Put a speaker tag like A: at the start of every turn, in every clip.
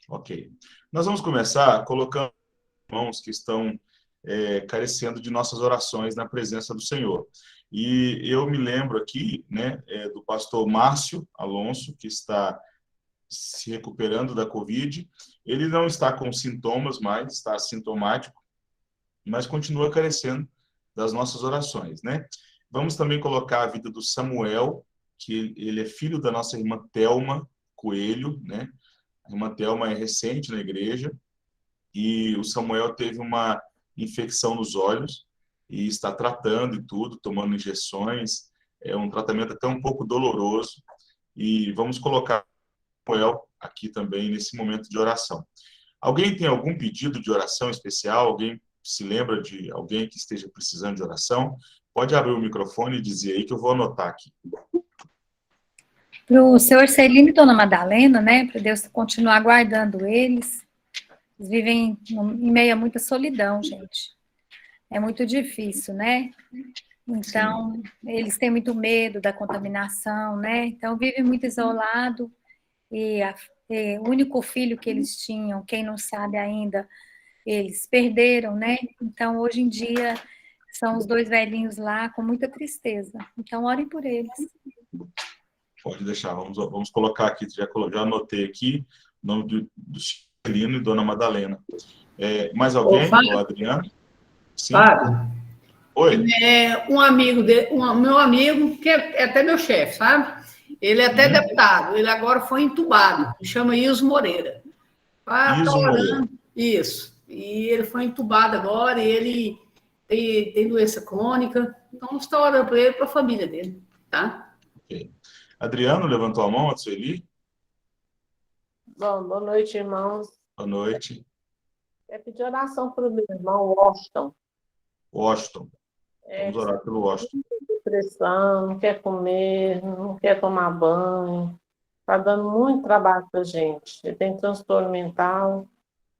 A: Ok. Nós vamos começar colocando irmãos que estão carecendo de nossas orações na presença do Senhor. E eu me lembro aqui, né, do pastor Márcio Alonso, que está se recuperando da Covid. Ele não está com sintomas mais, está assintomático, mas continua carecendo das nossas orações, né? Vamos também colocar a vida do Samuel, que ele é filho da nossa irmã Thelma Coelho, né? A irmã Thelma é recente na igreja, e o Samuel teve uma infecção nos olhos e está tratando e tudo, tomando injeções. É um tratamento até um pouco doloroso, e vamos colocar o Samuel aqui também nesse momento de oração. Alguém tem algum pedido de oração especial? Alguém se lembra de alguém que esteja precisando de oração? Pode abrir o microfone e dizer aí que eu vou anotar aqui.
B: Para o senhor Celino e Dona Madalena, né? Para Deus continuar guardando eles. Eles vivem em meio a muita solidão, gente. É muito difícil, né? Então,
A: Sim.
B: eles têm muito medo da contaminação, né? Então, vivem muito isolado e o único filho que eles tinham, quem não sabe ainda, eles perderam, né? Então, hoje em dia, são os dois velhinhos lá com muita tristeza. Então, orem por eles.
A: Pode deixar, vamos colocar aqui, já anotei aqui o nome do Celino e Dona Madalena. Mais
C: Ô,
A: alguém? O
C: Fábio,
A: Adriano? Sim.
C: Fábio,
A: Oi.
C: um amigo dele, meu amigo, que é até meu chefe, sabe? Ele é até deputado, ele agora foi entubado, chama Ilso Moreira. Tá
A: Iso Moreira.
C: orando, isso. E ele foi entubado agora, e ele tem doença crônica, então nós estamos orando para ele e para a família dele, tá?
A: Ok. Adriano levantou a mão, a Sueli.
D: Bom, boa noite, irmãos.
A: Boa noite.
D: É pedir oração para o meu irmão Washington.
A: Washington.
D: É,
A: Vamos orar pelo Washington.
D: depressão, não quer comer, não quer tomar banho. Está dando muito trabalho para a gente. Ele tem transtorno mental.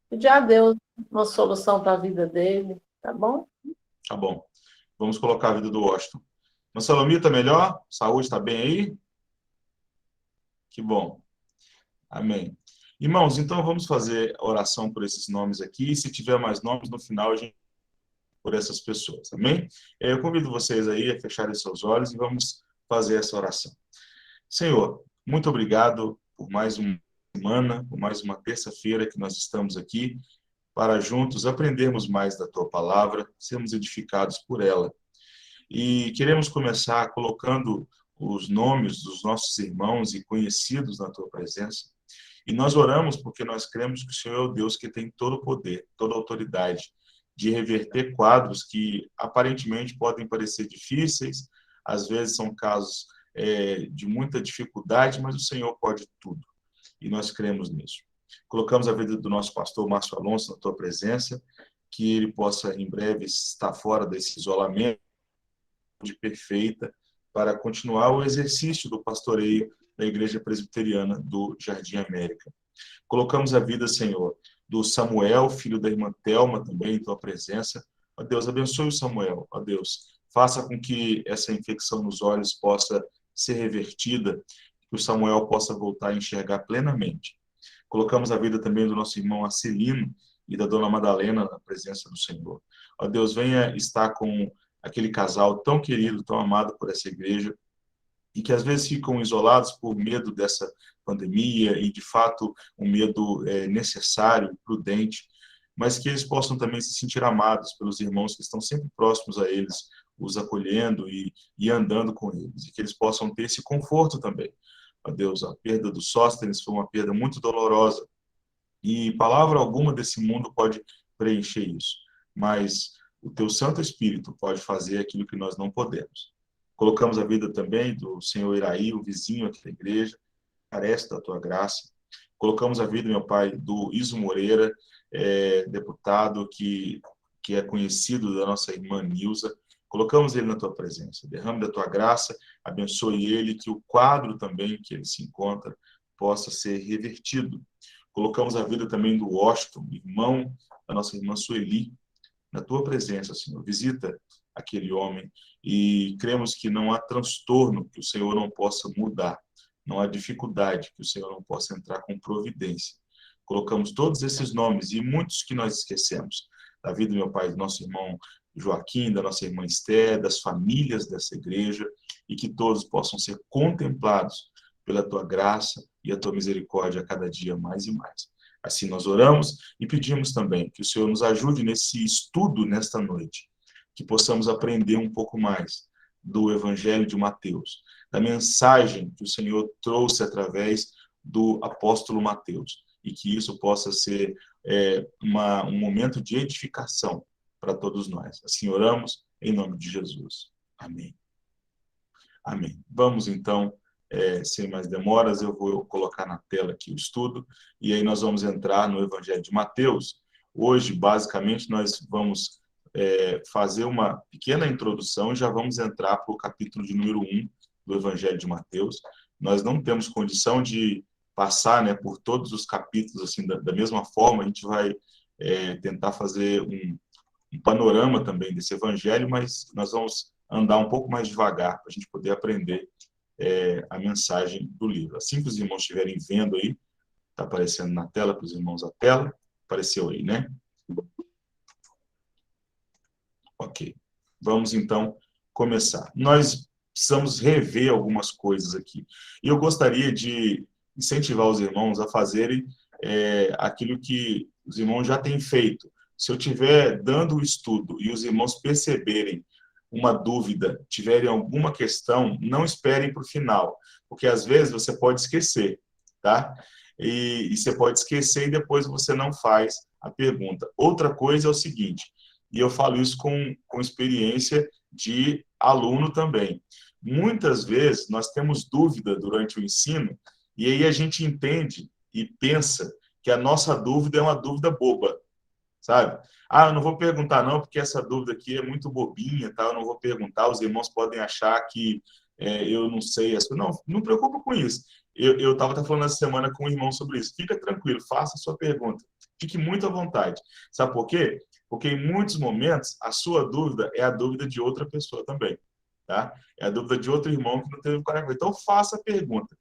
D: Pedir a Deus uma solução para a vida dele, tá bom?
A: Tá bom. Vamos colocar a vida do Washington. Marcelomir, está melhor? Saúde está bem aí? Que bom. Amém. Irmãos, então vamos fazer a oração por esses nomes aqui. Se tiver mais nomes, no final a gente por essas pessoas. Amém? Eu convido vocês aí a fecharem seus olhos e vamos fazer essa oração. Senhor, muito obrigado por mais uma semana, por mais uma terça-feira que nós estamos aqui para juntos aprendermos mais da Tua palavra, sermos edificados por ela. E queremos começar colocando os nomes dos nossos irmãos e conhecidos na Tua presença. E nós oramos porque nós cremos que o Senhor é o Deus que tem todo o poder, toda a autoridade de reverter quadros que aparentemente podem parecer difíceis, às vezes são casos de muita dificuldade, mas o Senhor pode tudo. E nós cremos nisso. Colocamos a vida do nosso pastor Márcio Alonso na Tua presença, que ele possa em breve estar fora desse isolamento de perfeita para continuar o exercício do pastoreio da Igreja Presbiteriana do Jardim América. Colocamos a vida, Senhor, do Samuel, filho da irmã Thelma, também em Tua presença. Ó Deus, abençoe o Samuel. Ó Deus, faça com que essa infecção nos olhos possa ser revertida, que o Samuel possa voltar a enxergar plenamente. Colocamos a vida também do nosso irmão Acelino e da dona Madalena na presença do Senhor. Ó Deus, venha estar com aquele casal tão querido, tão amado por essa igreja, e que às vezes ficam isolados por medo dessa pandemia, e de fato um medo necessário, prudente, mas que eles possam também se sentir amados pelos irmãos que estão sempre próximos a eles, os acolhendo e andando com eles, e que eles possam ter esse conforto também. Ó Deus, a perda do Sóstenes foi uma perda muito dolorosa, e palavra alguma desse mundo pode preencher isso, mas o Teu Santo Espírito pode fazer aquilo que nós não podemos. Colocamos a vida também do senhor Iraí, o vizinho aqui da igreja, carece da Tua graça. Colocamos a vida, meu Pai, do Iso Moreira, deputado que é conhecido da nossa irmã Nilza. Colocamos ele na Tua presença. Derrame da Tua graça, abençoe ele, que o quadro também que ele se encontra possa ser revertido. Colocamos a vida também do Washington, irmão da nossa irmã Sueli, na Tua presença, Senhor. Visita aquele homem e cremos que não há transtorno que o Senhor não possa mudar, não há dificuldade que o Senhor não possa entrar com providência. colocamos todos esses nomes e muitos que nós esquecemos. Da vida do meu pai, do nosso irmão Joaquim, da nossa irmã Esther, das famílias dessa igreja, e que todos possam ser contemplados pela tua graça e a tua misericórdia a cada dia mais e mais. Assim nós oramos e pedimos também que o Senhor nos ajude nesse estudo nesta noite, que possamos aprender um pouco mais do Evangelho de Mateus, da mensagem que o Senhor trouxe através do apóstolo Mateus, e que isso possa ser um momento de edificação para todos nós. Assim oramos, em nome de Jesus. Amém. Amém. Vamos, então, sem mais demoras, eu vou colocar na tela aqui o estudo, e aí nós vamos entrar no Evangelho de Mateus. Hoje, basicamente, nós vamos fazer uma pequena introdução e já vamos entrar para o capítulo de número 1 do Evangelho de Mateus. Nós não temos condição de passar, né, por todos os capítulos assim, da mesma forma. A gente vai tentar fazer um panorama também desse Evangelho, mas nós vamos andar um pouco mais devagar para a gente poder aprender a mensagem do livro. Assim que os irmãos estiverem vendo aí, está aparecendo na tela para os irmãos a tela, apareceu aí, né? Ok. Vamos, então, começar. Nós precisamos rever algumas coisas aqui. E eu gostaria de incentivar os irmãos a fazerem aquilo que os irmãos já têm feito. Se eu estiver dando o estudo e os irmãos perceberem uma dúvida, tiverem alguma questão, não esperem para o final, porque às vezes você pode esquecer, tá? E você pode esquecer e depois você não faz a pergunta. Outra coisa é o seguinte, e eu falo isso com experiência de aluno também. Muitas vezes nós temos dúvida durante o ensino e aí a gente entende e pensa que a nossa dúvida é uma dúvida boba, sabe? Eu não vou perguntar não, porque essa dúvida aqui é muito bobinha, tá? Eu não vou perguntar, os irmãos podem achar que eu não sei. Não preocupa com isso. Eu estava até falando essa semana com um irmão sobre isso. Fica tranquilo, faça a sua pergunta. Fique muito à vontade. Sabe por quê? Porque em muitos momentos a sua dúvida é a dúvida de outra pessoa também, tá? É a dúvida de outro irmão que não teve coragem. Então faça a pergunta.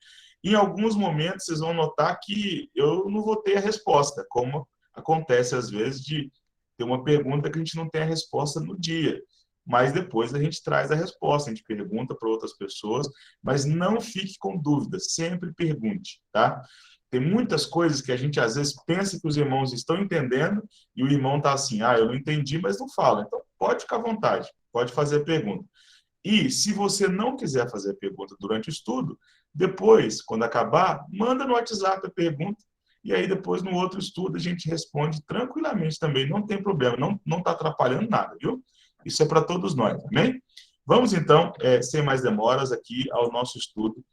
A: Em alguns momentos vocês vão notar que eu não vou ter a resposta, como acontece às vezes de ter uma pergunta que a gente não tem a resposta no dia, mas depois a gente traz a resposta, a gente pergunta para outras pessoas, mas não fique com dúvida, sempre pergunte, tá? Tem muitas coisas que a gente às vezes pensa que os irmãos estão entendendo e o irmão está assim, eu não entendi, mas não fala. Então pode ficar à vontade, pode fazer a pergunta. E se você não quiser fazer a pergunta durante o estudo, depois, quando acabar, manda no WhatsApp a pergunta. E aí, depois, no outro estudo, a gente responde tranquilamente também. Não tem problema, não está atrapalhando nada, viu? Isso é para todos nós, amém? Vamos, então, sem mais demoras, aqui ao nosso estudo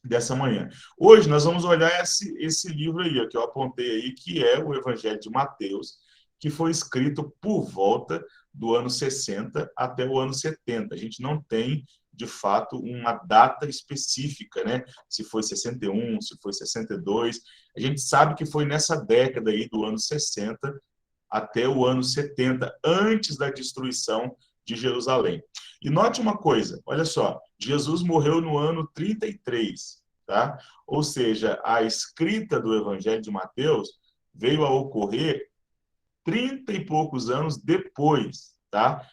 A: dessa manhã. Hoje, nós vamos olhar esse livro aí, ó, que eu apontei aí, que é o Evangelho de Mateus, que foi escrito por volta do ano 60 até o ano 70. A gente não tem, de fato, uma data específica, né? Se foi 61, se foi 62. A gente sabe que foi nessa década aí do ano 60 até o ano 70, antes da destruição de Jerusalém. E note uma coisa, olha só, Jesus morreu no ano 33, tá? Ou seja, a escrita do Evangelho de Mateus veio a ocorrer 30 e poucos anos depois, tá?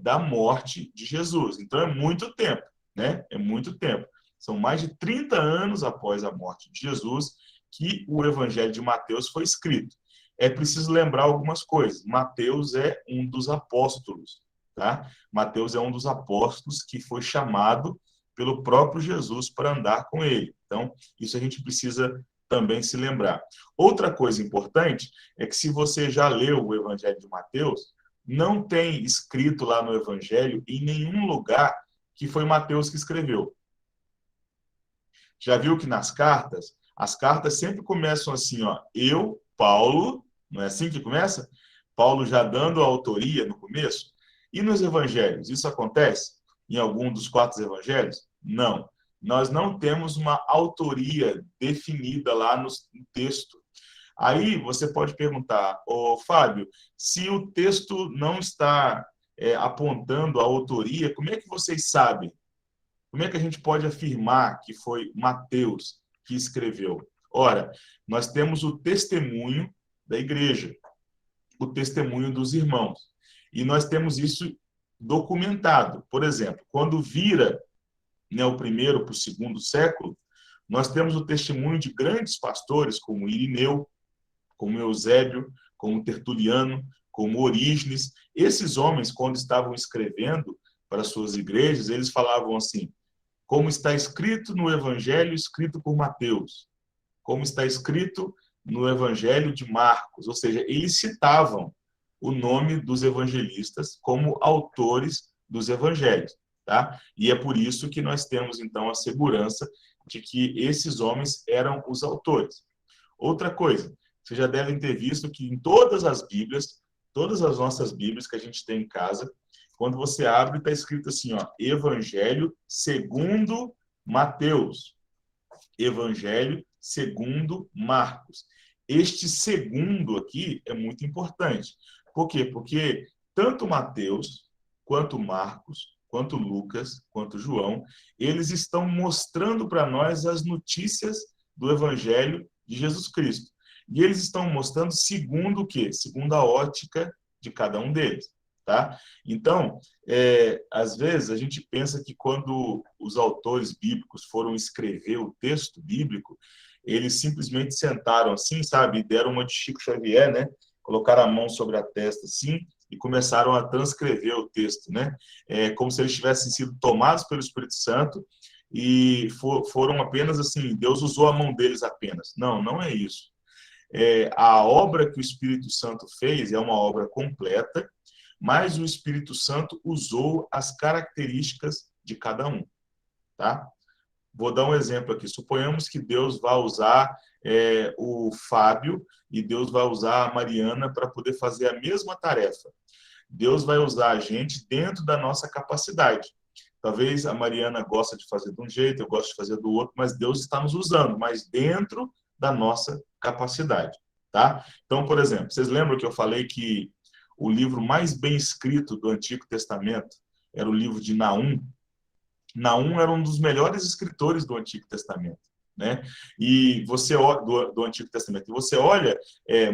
A: Da morte de Jesus. Então, é muito tempo, né? É muito tempo. São mais de 30 anos após a morte de Jesus que o Evangelho de Mateus foi escrito. É preciso lembrar algumas coisas. Mateus é um dos apóstolos, tá? Mateus é um dos apóstolos que foi chamado pelo próprio Jesus para andar com ele. Então, isso a gente precisa também se lembrar. Outra coisa importante é que se você já leu o Evangelho de Mateus, não tem escrito lá no Evangelho, em nenhum lugar, que foi Mateus que escreveu. Já viu que nas cartas, as cartas sempre começam assim, ó, eu, Paulo, não é assim que começa? Paulo já dando a autoria no começo. E nos evangelhos, isso acontece? Em algum dos 4 evangelhos? Não. Nós não temos uma autoria definida lá no texto. Aí você pode perguntar, Fábio, se o texto não está apontando a autoria, como é que vocês sabem? Como é que a gente pode afirmar que foi Mateus que escreveu? Ora, nós temos o testemunho da igreja, o testemunho dos irmãos. E nós temos isso documentado. Por exemplo, quando vira, né, o primeiro para o segundo século, nós temos o testemunho de grandes pastores, como Irineu, como Eusébio, como Tertuliano, como Orígenes. Esses homens, quando estavam escrevendo para suas igrejas, eles falavam assim, como está escrito no Evangelho escrito por Mateus, como está escrito no Evangelho de Marcos, ou seja, eles citavam o nome dos evangelistas como autores dos evangelhos, tá? E é por isso que nós temos, então, a segurança de que esses homens eram os autores. Outra coisa, vocês já devem ter visto que em todas as Bíblias, todas as nossas Bíblias que a gente tem em casa, quando você abre, está escrito assim, ó, Evangelho segundo Mateus, Evangelho segundo Marcos. Este segundo aqui é muito importante. Por quê? Porque tanto Mateus, quanto Marcos, quanto Lucas, quanto João, eles estão mostrando para nós as notícias do Evangelho de Jesus Cristo. E eles estão mostrando segundo o quê? Segundo a ótica de cada um deles. Tá? Então, às vezes, a gente pensa que quando os autores bíblicos foram escrever o texto bíblico, eles simplesmente sentaram assim, sabe, e deram uma de Chico Xavier, né? Colocaram a mão sobre a testa assim e começaram a transcrever o texto, né? Como se eles tivessem sido tomados pelo Espírito Santo e foram apenas assim, Deus usou a mão deles apenas. Não, não é isso. A obra que o Espírito Santo fez é uma obra completa, mas o Espírito Santo usou as características de cada um, tá? Vou dar um exemplo aqui. Suponhamos que Deus vai usar o Fábio e Deus vai usar a Mariana para poder fazer a mesma tarefa. Deus vai usar a gente dentro da nossa capacidade. Talvez a Mariana goste de fazer de um jeito, eu gosto de fazer do outro, mas Deus está nos usando, mas dentro da nossa capacidade, tá? Então, por exemplo, vocês lembram que eu falei que o livro mais bem escrito do Antigo Testamento era o livro de Naum? Naum era um dos melhores escritores do Antigo Testamento, né? E você do Antigo Testamento. E você olha,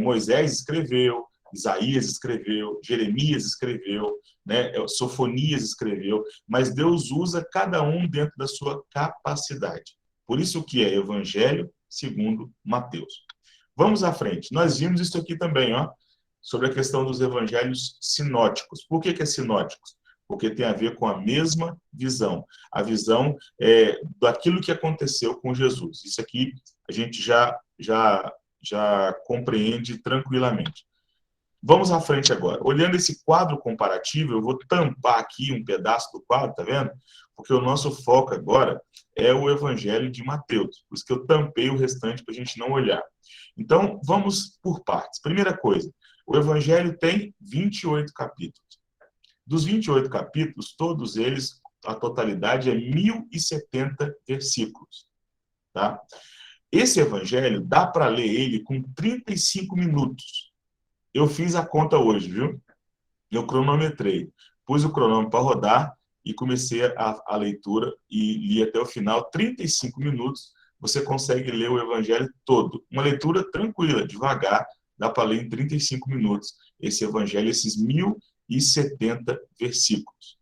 A: Moisés escreveu, Isaías escreveu, Jeremias escreveu, né? Sofonias escreveu, mas Deus usa cada um dentro da sua capacidade. Por isso que é Evangelho segundo Mateus. Vamos à frente. Nós vimos isso aqui também, ó, sobre a questão dos evangelhos sinóticos. Por que é sinóticos? Porque tem a ver com a mesma visão. A visão daquilo que aconteceu com Jesus. Isso aqui a gente já compreende tranquilamente. Vamos à frente agora. Olhando esse quadro comparativo, eu vou tampar aqui um pedaço do quadro, tá vendo? Porque o nosso foco agora é o Evangelho de Mateus. Por isso que eu tampei o restante para a gente não olhar. Então, vamos por partes. Primeira coisa, o Evangelho tem 28 capítulos. Dos 28 capítulos, todos eles, a totalidade é 1070 versículos. Tá? Esse Evangelho, dá para ler ele com 35 minutos. Eu fiz a conta hoje, viu? Eu cronometrei. Pus o cronômetro para rodar e comecei a leitura e li até o final. 35 minutos, você consegue ler o Evangelho todo. Uma leitura tranquila, devagar, dá para ler em 35 minutos esse Evangelho, esses 1070 versículos.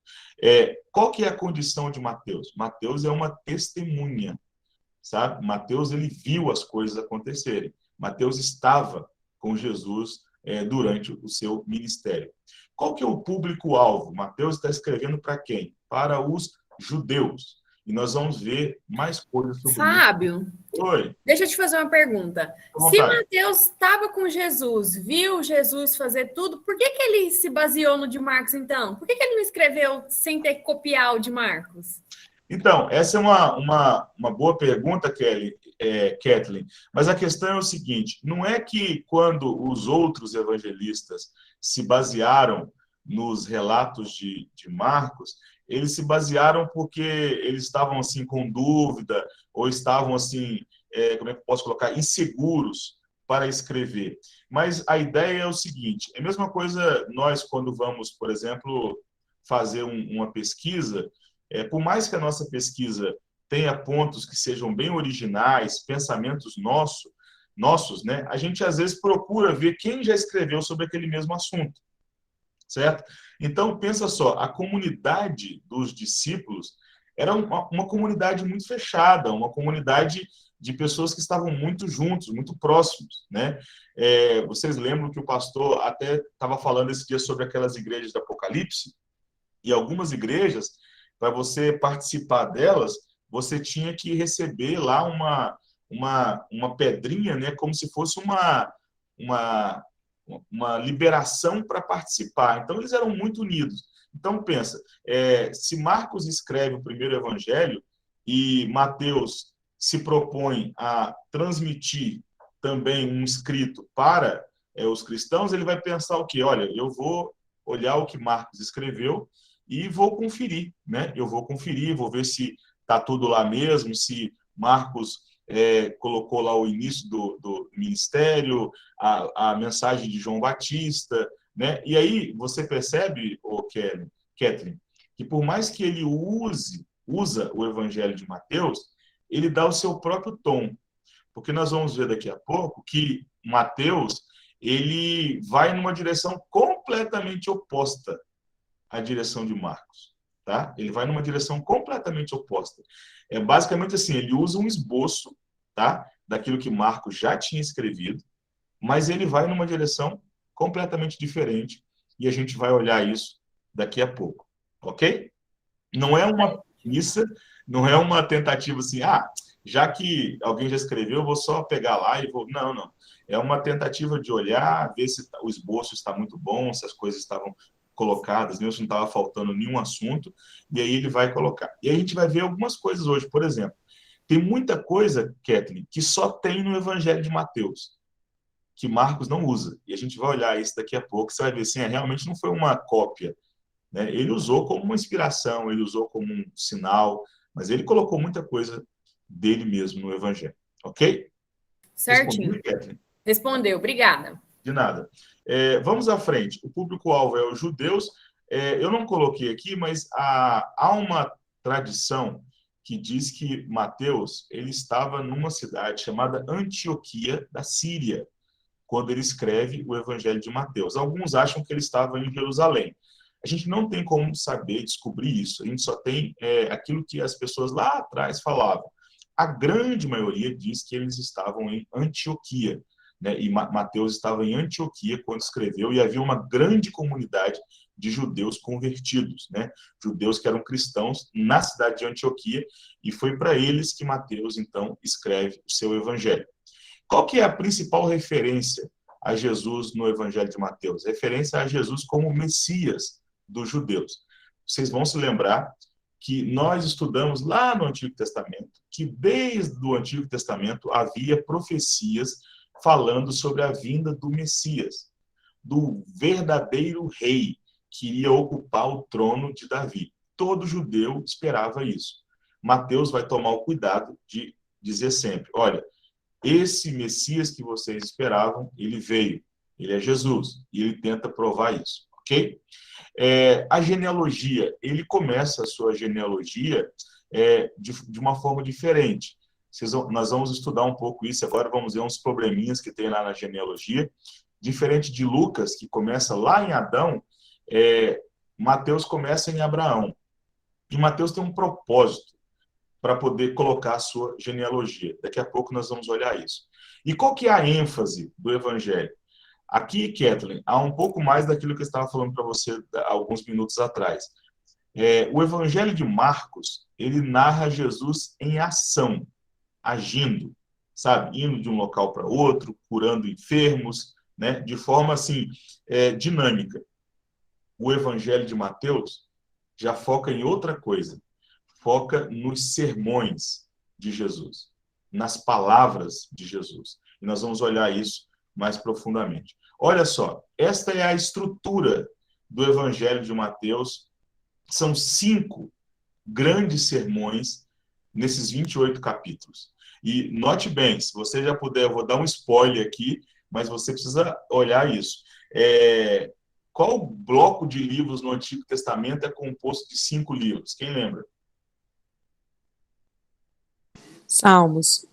A: Qual que é a condição de Mateus? Mateus é uma testemunha, sabe? Mateus, ele viu as coisas acontecerem. Mateus estava com Jesus durante o seu ministério. Qual que é o público-alvo? Mateus está escrevendo para quem? Para os judeus. E nós vamos ver mais coisas sobre
E: Fábio,
A: isso. Oi.
E: Deixa eu te fazer uma pergunta. Se Mateus estava com Jesus, viu Jesus fazer tudo, por que ele se baseou no de Marcos, então? Por que ele não escreveu sem ter que copiar o de Marcos?
A: Então, essa é uma boa pergunta, Kathleen. Mas a questão é o seguinte, não é que quando os outros evangelistas se basearam nos relatos de Marcos, eles se basearam porque eles estavam assim com dúvida ou estavam assim, como é que eu posso colocar, inseguros para escrever. Mas a ideia é o seguinte, é a mesma coisa nós quando vamos, por exemplo, fazer uma pesquisa, por mais que a nossa pesquisa tenha pontos que sejam bem originais, pensamentos nossos, né? A gente às vezes procura ver quem já escreveu sobre aquele mesmo assunto, certo? Então, pensa só, a comunidade dos discípulos era uma comunidade muito fechada, uma comunidade de pessoas que estavam muito juntos, muito próximos, né? Vocês lembram que o pastor até estava falando esse dia sobre aquelas igrejas do Apocalipse? E algumas igrejas, para você participar delas, você tinha que receber lá uma pedrinha, né? Como se fosse uma liberação para participar. Então, eles eram muito unidos. Então, pensa, se Marcos escreve o primeiro evangelho e Mateus se propõe a transmitir também um escrito para os cristãos, ele vai pensar o quê? Olha, eu vou olhar o que Marcos escreveu e vou conferir, né? Eu vou conferir, vou ver se está tudo lá mesmo, se Marcos colocou lá o início do ministério, a mensagem de João Batista, né? E aí você percebe, Kathleen, que por mais que ele usa o Evangelho de Mateus, ele dá o seu próprio tom, porque nós vamos ver daqui a pouco que Mateus ele vai numa direção completamente oposta à direção de Marcos, tá? Ele vai numa direção completamente oposta. Basicamente assim, ele usa um esboço, tá? Daquilo que Marcos já tinha escrevido, mas ele vai numa direção completamente diferente e a gente vai olhar isso daqui a pouco, ok? Não é uma missa, não é uma tentativa assim, já que alguém já escreveu, eu vou só pegar lá e vou... Não, não. É uma tentativa de olhar, ver se o esboço está muito bom, se as coisas estavam colocadas, mesmo se não estava faltando nenhum assunto, e aí ele vai colocar. E aí a gente vai ver algumas coisas hoje, por exemplo. Tem muita coisa, Kathleen, que só tem no Evangelho de Mateus, que Marcos não usa. E a gente vai olhar isso daqui a pouco, você vai ver assim, realmente não foi uma cópia, né? Ele usou como uma inspiração, ele usou como um sinal, mas ele colocou muita coisa dele mesmo no Evangelho, ok?
E: Certinho.
A: Respondeu,
E: Respondeu, obrigada.
A: De nada. Vamos à frente. O público-alvo é os judeus. Eu não coloquei aqui, mas há uma tradição que diz que Mateus ele estava numa cidade chamada Antioquia da Síria, quando ele escreve o Evangelho de Mateus. Alguns acham que ele estava em Jerusalém. A gente não tem como saber, descobrir isso. A gente só tem aquilo que as pessoas lá atrás falavam. A grande maioria diz que eles estavam em Antioquia, né? E Mateus estava em Antioquia quando escreveu, e havia uma grande comunidade de judeus convertidos, né? Judeus que eram cristãos na cidade de Antioquia, e foi para eles que Mateus, então, escreve o seu evangelho. Qual que é a principal referência a Jesus no Evangelho de Mateus? Referência a Jesus como Messias dos judeus. Vocês vão se lembrar que nós estudamos lá no Antigo Testamento, que desde o Antigo Testamento havia profecias falando sobre a vinda do Messias, do verdadeiro rei que iria ocupar o trono de Davi. Todo judeu esperava isso. Mateus vai tomar o cuidado de dizer sempre, olha, esse Messias que vocês esperavam, ele veio, ele é Jesus, e ele tenta provar isso, ok? A genealogia, ele começa a sua genealogia de uma forma diferente. Nós vamos estudar um pouco isso, agora vamos ver uns probleminhas que tem lá na genealogia. Diferente de Lucas, que começa lá em Adão, Mateus começa em Abraão. E Mateus tem um propósito para poder colocar a sua genealogia. Daqui a pouco nós vamos olhar isso. E qual que é a ênfase do Evangelho? Aqui, Kathleen, há um pouco mais daquilo que eu estava falando para você há alguns minutos atrás. O Evangelho de Marcos, ele narra Jesus em ação, agindo, sabe? Indo de um local para outro, curando enfermos, né? De forma, assim, dinâmica. O Evangelho de Mateus já foca em outra coisa. Foca nos sermões de Jesus, nas palavras de Jesus. E nós vamos olhar isso mais profundamente. Olha só, esta é a estrutura do Evangelho de Mateus. São 5 grandes sermões nesses 28 capítulos. E note bem, se você já puder, eu vou dar um spoiler aqui, mas você precisa olhar isso. Qual bloco de livros no Antigo Testamento é composto de 5 livros? Quem lembra?
F: Salmos.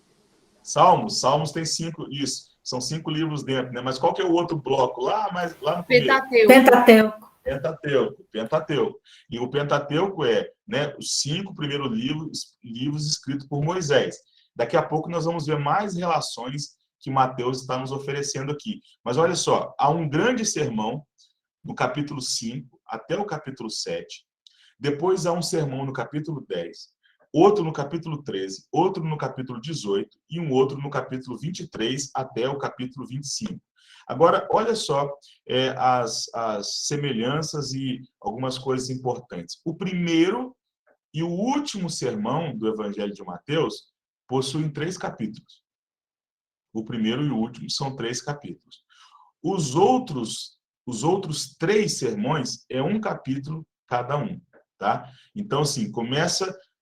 A: Salmos tem 5, isso. São 5 livros dentro, né? Mas qual que é o outro bloco? Lá no começo.
E: Pentateuco.
A: Pentateuco. E o Pentateuco é, né, os 5 primeiros livros escritos por Moisés. Daqui a pouco nós vamos ver mais relações que Mateus está nos oferecendo aqui. Mas olha só, há um grande sermão no capítulo 5 até o capítulo 7. Depois há um sermão no capítulo 10, outro no capítulo 13, outro no capítulo 18 e um outro no capítulo 23 até o capítulo 25. Agora, olha só as semelhanças e algumas coisas importantes. O primeiro e o último sermão do Evangelho de Mateus possuem 3 capítulos. O primeiro e o último são 3 capítulos. Os outros 3 sermões é um capítulo cada um, tá? Então, assim,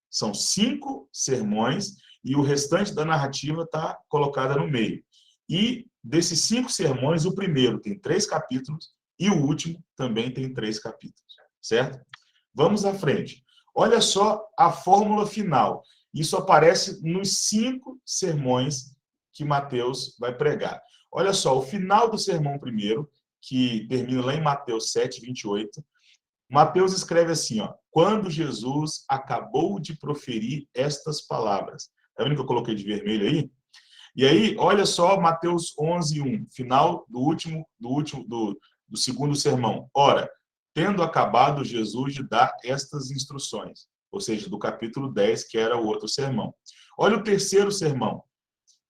A: são 5 sermões e o restante da narrativa está colocada no meio. E desses 5 sermões, o primeiro tem 3 capítulos e o último também tem 3 capítulos, certo? Vamos à frente. Olha só a fórmula final. Isso aparece nos 5 sermões que Mateus vai pregar. Olha só, o final do sermão primeiro, que termina lá em Mateus 7, 28, Mateus escreve assim, ó: quando Jesus acabou de proferir estas palavras. Tá vendo que eu coloquei de vermelho aí? E aí, olha só, Mateus 11, 1, final do segundo sermão. Ora, tendo acabado Jesus de dar estas instruções, ou seja, do capítulo 10, que era o outro sermão. Olha o terceiro sermão.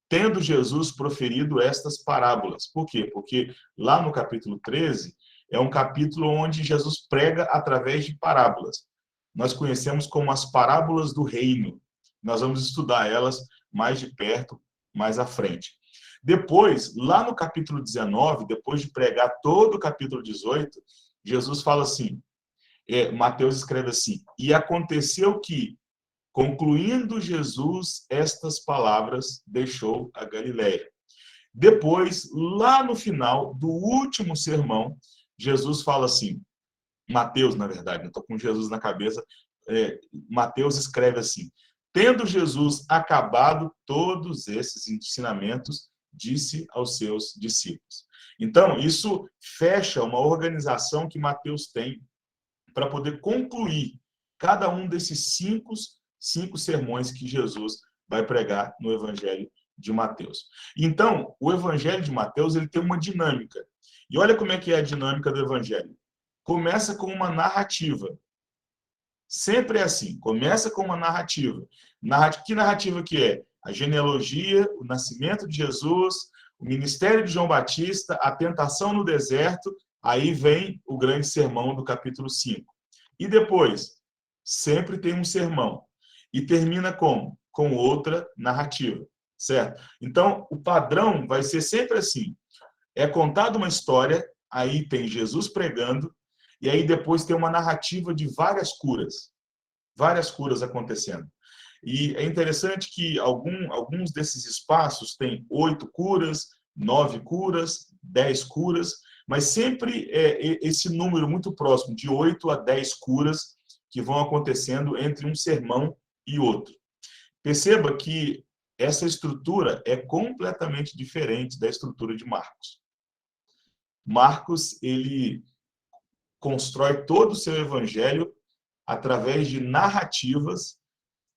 A: Tendo Jesus proferido estas parábolas. Por quê? Porque lá no capítulo 13, é um capítulo onde Jesus prega através de parábolas. Nós conhecemos como as parábolas do reino. Nós vamos estudar elas mais de perto, mais à frente. Depois, lá no capítulo 19, depois de pregar todo o capítulo 18, Jesus fala assim, Mateus escreve assim: e aconteceu que, concluindo Jesus estas palavras, deixou a Galileia. Depois, lá no final do último sermão, Jesus fala assim, Mateus, na verdade, não estou com Jesus na cabeça, Mateus escreve assim: tendo Jesus acabado todos esses ensinamentos, disse aos seus discípulos. Então, isso fecha uma organização que Mateus tem para poder concluir cada um desses 5 sermões que Jesus vai pregar no Evangelho de Mateus. Então, o Evangelho de Mateus ele tem uma dinâmica. E olha como é que é a dinâmica do Evangelho. Começa com uma narrativa. Sempre é assim, começa com uma narrativa. Que narrativa que é? A genealogia, o nascimento de Jesus, o ministério de João Batista, a tentação no deserto, aí vem o grande sermão do capítulo 5. E depois, sempre tem um sermão. E termina como? Com outra narrativa, certo? Então, o padrão vai ser sempre assim. É contada uma história, aí tem Jesus pregando, e aí depois tem uma narrativa de várias curas acontecendo. E é interessante que alguns desses espaços têm 8 curas, 9 curas, 10 curas, mas sempre esse número muito próximo, de 8 a 10 curas, que vão acontecendo entre um sermão e outro. Perceba que essa estrutura é completamente diferente da estrutura de Marcos. Marcos, ele constrói todo o seu evangelho através de narrativas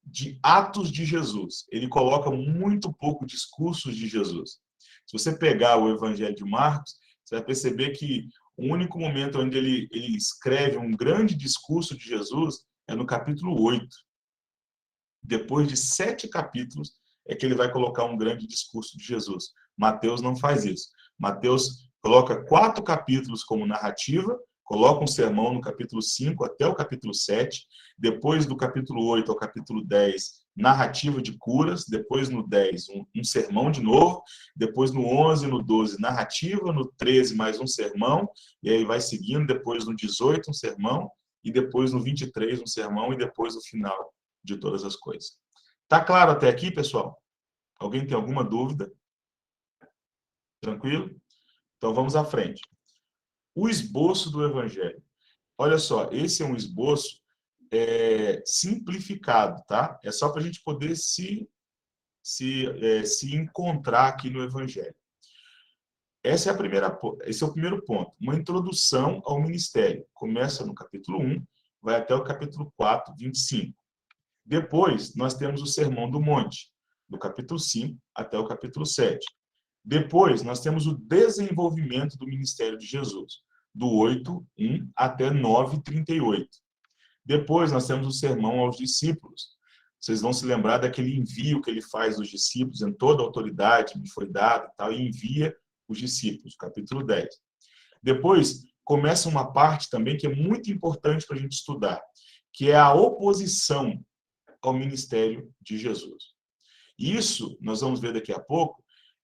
A: de atos de Jesus. Ele coloca muito pouco discursos de Jesus. Se você pegar o evangelho de Marcos, você vai perceber que o único momento onde ele escreve um grande discurso de Jesus é no capítulo 8. Depois de 7 capítulos é que ele vai colocar um grande discurso de Jesus. Mateus não faz isso. Mateus coloca 4 capítulos como narrativa, coloca um sermão no capítulo 5 até o capítulo 7, depois do capítulo 8 ao capítulo 10, narrativa de curas, depois no 10, um sermão de novo, depois no 11 e no 12, narrativa, no 13, mais um sermão, e aí vai seguindo, depois no 18, um sermão, e depois no 23, um sermão, e depois o final de todas as coisas. Tá claro até aqui, pessoal? Alguém tem alguma dúvida? Tranquilo? Então vamos à frente. O esboço do Evangelho. Olha só, esse é um esboço simplificado, tá? É só para a gente poder se se encontrar aqui no Evangelho. Esse é o primeiro ponto, uma introdução ao ministério. Começa no capítulo 1, vai até o capítulo 4, 25. Depois, nós temos o Sermão do Monte, do capítulo 5 até o capítulo 7. Depois, nós temos o desenvolvimento do ministério de Jesus, do 8:1 até 9:38. Depois, nós temos o Sermão aos discípulos. Vocês vão se lembrar daquele envio que ele faz aos discípulos, em toda a autoridade me foi dada e tal, e envia os discípulos, capítulo 10. Depois, começa uma parte também que é muito importante para a gente estudar, que é a oposição ao ministério de Jesus. Isso, nós vamos ver daqui a pouco,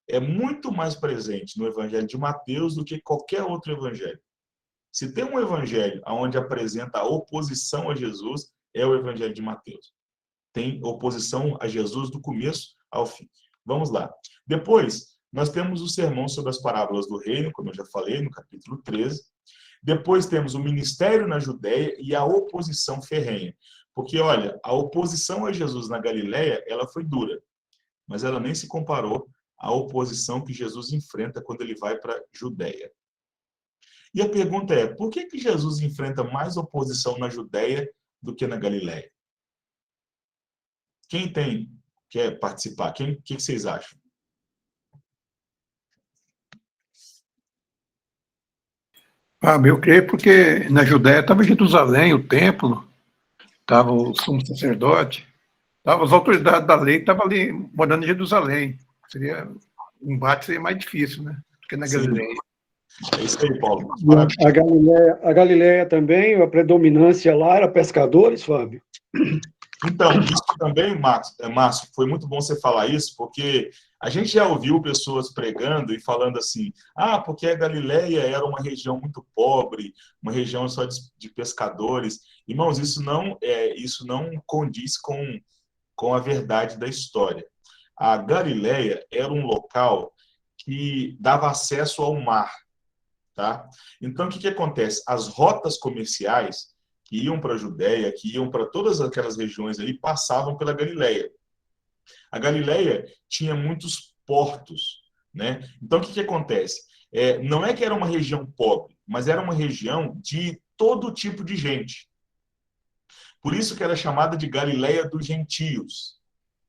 A: é muito mais presente no Evangelho de Mateus do que qualquer outro evangelho. Se tem um evangelho onde apresenta a oposição a Jesus, é o Evangelho de Mateus. Tem oposição a Jesus do começo ao fim. Vamos lá. Depois, nós temos o sermão sobre as parábolas do reino, como eu já falei, no capítulo 13. Depois temos o ministério na Judéia e a oposição ferrenha. Porque, olha, a oposição a Jesus na Galileia, ela foi dura, mas ela nem se comparou à oposição que Jesus enfrenta quando ele vai para a Judéia. E a pergunta é, por que Jesus enfrenta mais oposição na Judéia do que na Galileia? Quem quer participar? O que vocês acham?
F: Eu creio porque na Judéia estava Jerusalém, o templo, estava o sumo sacerdote, as autoridades da lei estavam ali morando em Jerusalém. O embate seria mais difícil, né? Do que na Galileia.
A: É isso aí, Paulo.
G: A Galileia também, a predominância lá era pescadores, Fábio?
A: Então, isso também, Márcio, foi muito bom você falar isso, porque a gente já ouviu pessoas pregando e falando assim, porque a Galileia era uma região muito pobre, uma região só de pescadores. Irmãos, isso não condiz com a verdade da história. A Galileia era um local que dava acesso ao mar, tá? Então, o que acontece? As rotas comerciais que iam para a Judéia, que iam para todas aquelas regiões ali, passavam pela Galileia. A Galileia tinha muitos portos, né? Então, o que acontece? Não é que era uma região pobre, mas era uma região de todo tipo de gente. Por isso que era chamada de Galileia dos Gentios.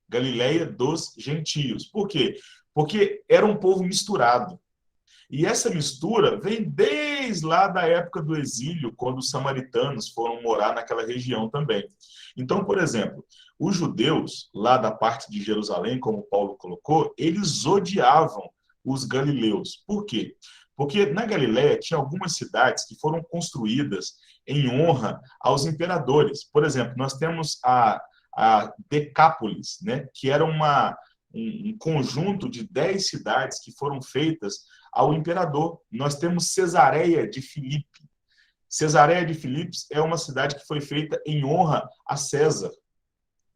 A: Galileia dos Gentios. Por quê? Porque era um povo misturado. E essa mistura vem desde lá da época do exílio, quando os samaritanos foram morar naquela região também. Então, por exemplo, os judeus, lá da parte de Jerusalém, como Paulo colocou, eles odiavam os galileus. Por quê? Porque na Galileia tinha algumas cidades que foram construídas em honra aos imperadores. Por exemplo, nós temos a Decápolis, né, que era um conjunto de 10 cidades que foram feitas ao imperador. Nós temos Cesareia de Filipe. Cesareia de Filipe é uma cidade que foi feita em honra a César,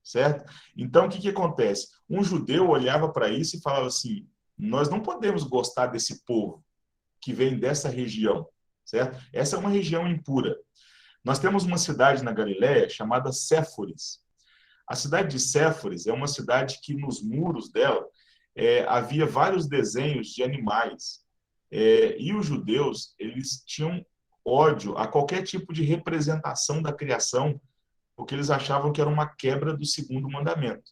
A: certo? Então, o que acontece? Um judeu olhava para isso e falava assim, nós não podemos gostar desse povo que vem dessa região, certo? Essa é uma região impura. Nós temos uma cidade na Galileia chamada Séforis. A cidade de Séforis é uma cidade que nos muros dela havia vários desenhos de animais. E os judeus, eles tinham ódio a qualquer tipo de representação da criação, porque eles achavam que era uma quebra do segundo mandamento.